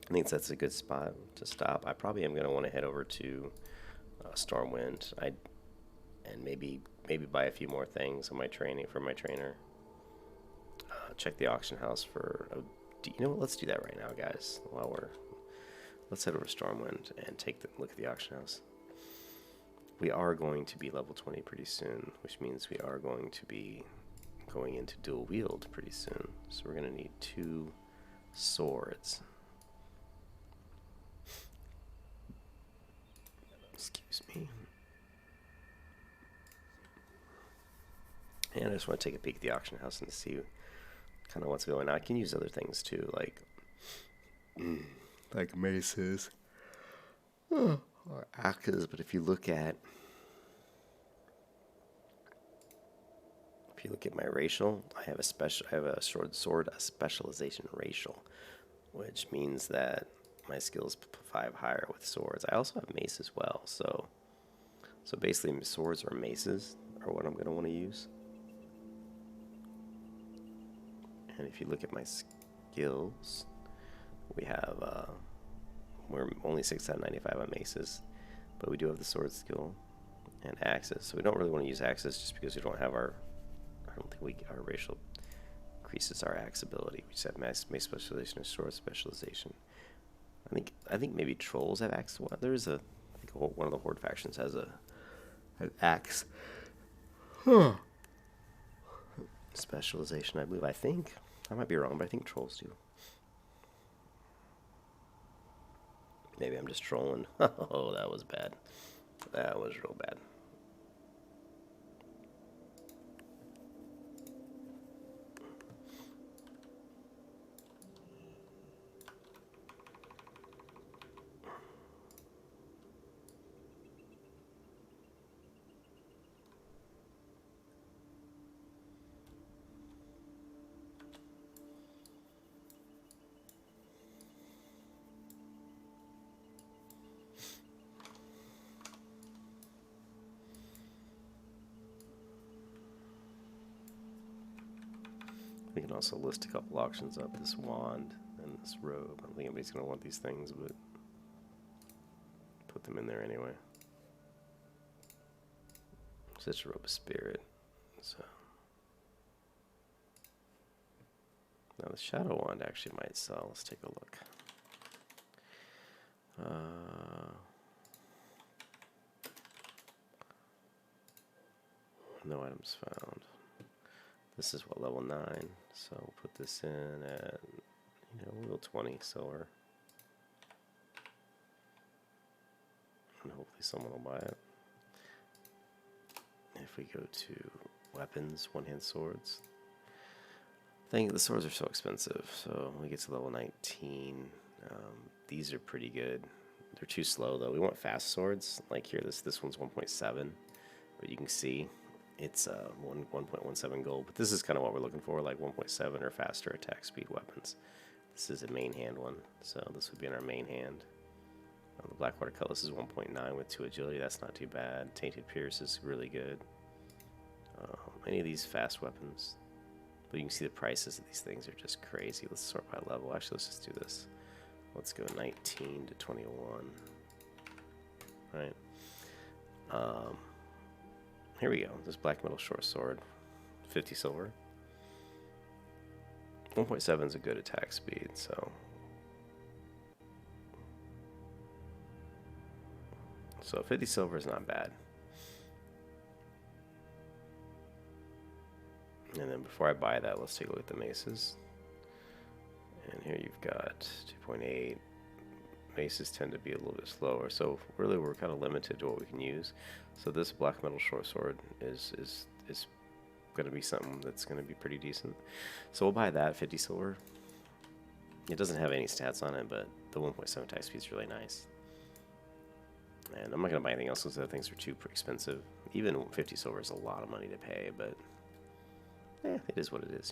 I think that's a good spot to stop. I probably am going to want to head over to Stormwind and maybe buy a few more things on my training for my trainer. Check the auction house for... you know what? Let's do that right now, guys, while we're... Let's head over to Stormwind and take a look at the auction house. We are going to be level 20 pretty soon, which means we are going to be going into dual wield pretty soon. So we're going to need 2 swords. Excuse me. And I just want to take a peek at the auction house and see kind of what's going on. I can use other things too, like maces or axes, but if you look at If you look at my racial, I have a sword specialization racial, which means that my skills 5 higher with swords. I also have mace as well, so basically swords or maces are what I'm going to want to use. And if you look at my skills, we have we're only 6 out of 95 on maces, but we do have the sword skill and axes. So we don't really want to use axes just because we don't have our, I don't think our racial increases our axe ability. We just have mace specialization and sword specialization. I think maybe trolls have axe. Well, there's I think one of the horde factions has an axe specialization, I believe. I think I might be wrong, but I think trolls do. Maybe I'm just trolling. Oh, that was bad. That was real bad. We can also list a couple auctions up, this wand and this robe. I don't think anybody's going to want these things, but put them in there anyway. Such a robe of spirit. So now the shadow wand actually might sell. Let's take a look. No items found. This is what, level 9, so we'll put this in at, we'll 20 silver. And hopefully someone will buy it. If we go to weapons, one-hand swords, I think the swords are so expensive, so when we get to level 19, these are pretty good. They're too slow though. We want fast swords, like here, this one's 1.7, but you can see it's 1.17 gold, but this is kind of what we're looking for, like 1.7 or faster attack speed weapons. This is a main hand one, so this would be in our main hand. The Blackwater Cutlass is 1.9 with 2 agility, that's not too bad. Tainted Pierce is really good. Any of these fast weapons, but you can see the prices of these things are just crazy. Let's sort by level. Actually, let's just do this. Let's go 19 to 21. Right. Here we go. This black metal short sword, 50 silver. 1.7 is a good attack speed, so 50 silver is not bad. And then before I buy that, let's take a look at the maces. And here you've got 2.8. Maces tend to be a little bit slower, so really we're kind of limited to what we can use. So this black metal short sword is going to be something that's going to be pretty decent. So we'll buy that, 50 silver. It doesn't have any stats on it, but the 1.7 attack speed is really nice. And I'm not going to buy anything else because the things are too expensive. Even 50 silver is a lot of money to pay, but it is what it is,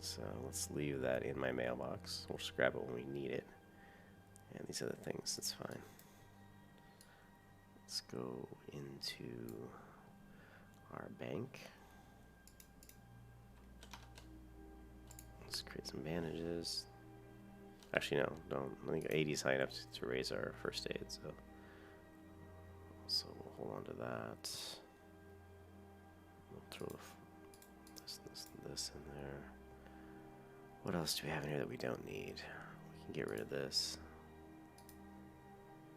So let's leave that in my mailbox. We'll just grab it when we need it. And these other things, that's fine. Let's go into our bank. Let's create some bandages. Actually, no, don't. I think 80 is high enough to raise our first aid, so we'll hold on to that. We'll throw this in there. What else do we have in here that we don't need? We can get rid of this.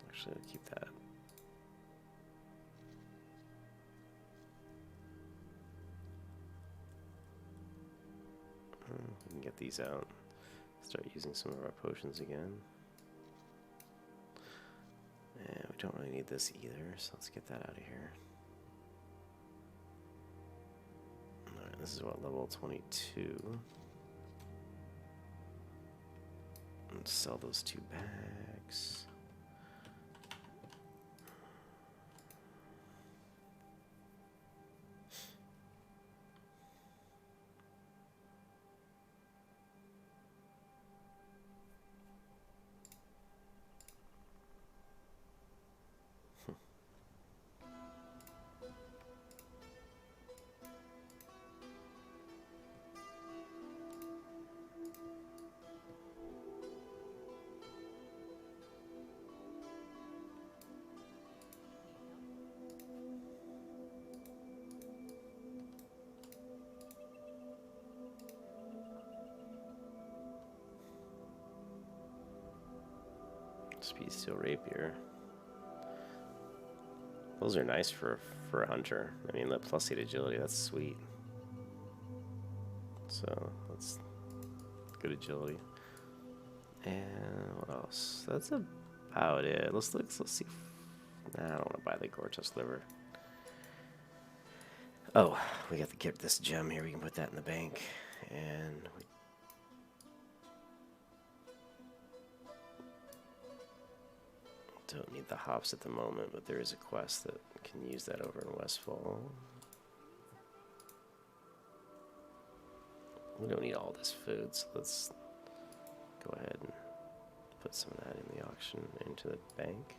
Actually, we'll keep that. We can get these out. Start using some of our potions again. And we don't really need this either, so let's get that out of here. Alright, this is what, level 22. Let's sell those 2 bags. Speed steel rapier. Those are nice for a hunter. I mean, the plus 8 agility, that's sweet. So that's good agility. And what else? That's about it. Let's see. Nah, I don't want to buy the Gortusk liver. Oh, we got to get this gem here. We can put that in the bank, and we don't need the hops at the moment, but there is a quest that can use that over in Westfall. We don't need all this food, so let's go ahead and put some of that in the auction into the bank.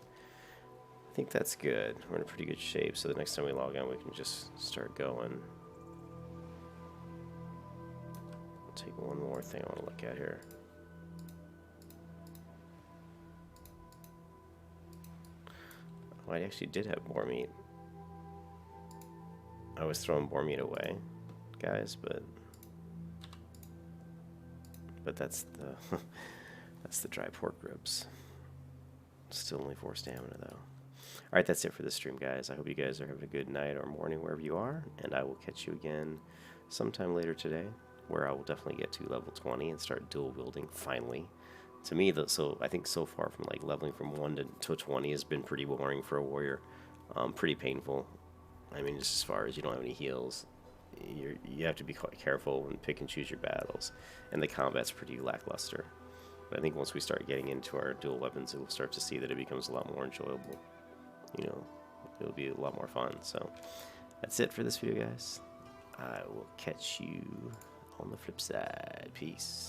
I think that's good. We're in a pretty good shape, so the next time we log on, we can just start going. I'll take one more thing I want to look at here. Oh, I actually did have boar meat. I was throwing boar meat away, guys, but that's the that's the dry pork ribs. Still only 4 stamina though. Alright, that's it for this stream, guys. I hope you guys are having a good night or morning wherever you are, and I will catch you again sometime later today, where I will definitely get to level 20 and start dual wielding finally. To me, so I think so far from like leveling from 1 to 20 has been pretty boring for a warrior, pretty painful. I mean, just as far as you don't have any heals, you have to be quite careful and pick and choose your battles, and the combat's pretty lackluster. But I think once we start getting into our dual weapons, we'll start to see that it becomes a lot more enjoyable. You know, it'll be a lot more fun. So that's it for this video, guys. I will catch you on the flip side. Peace.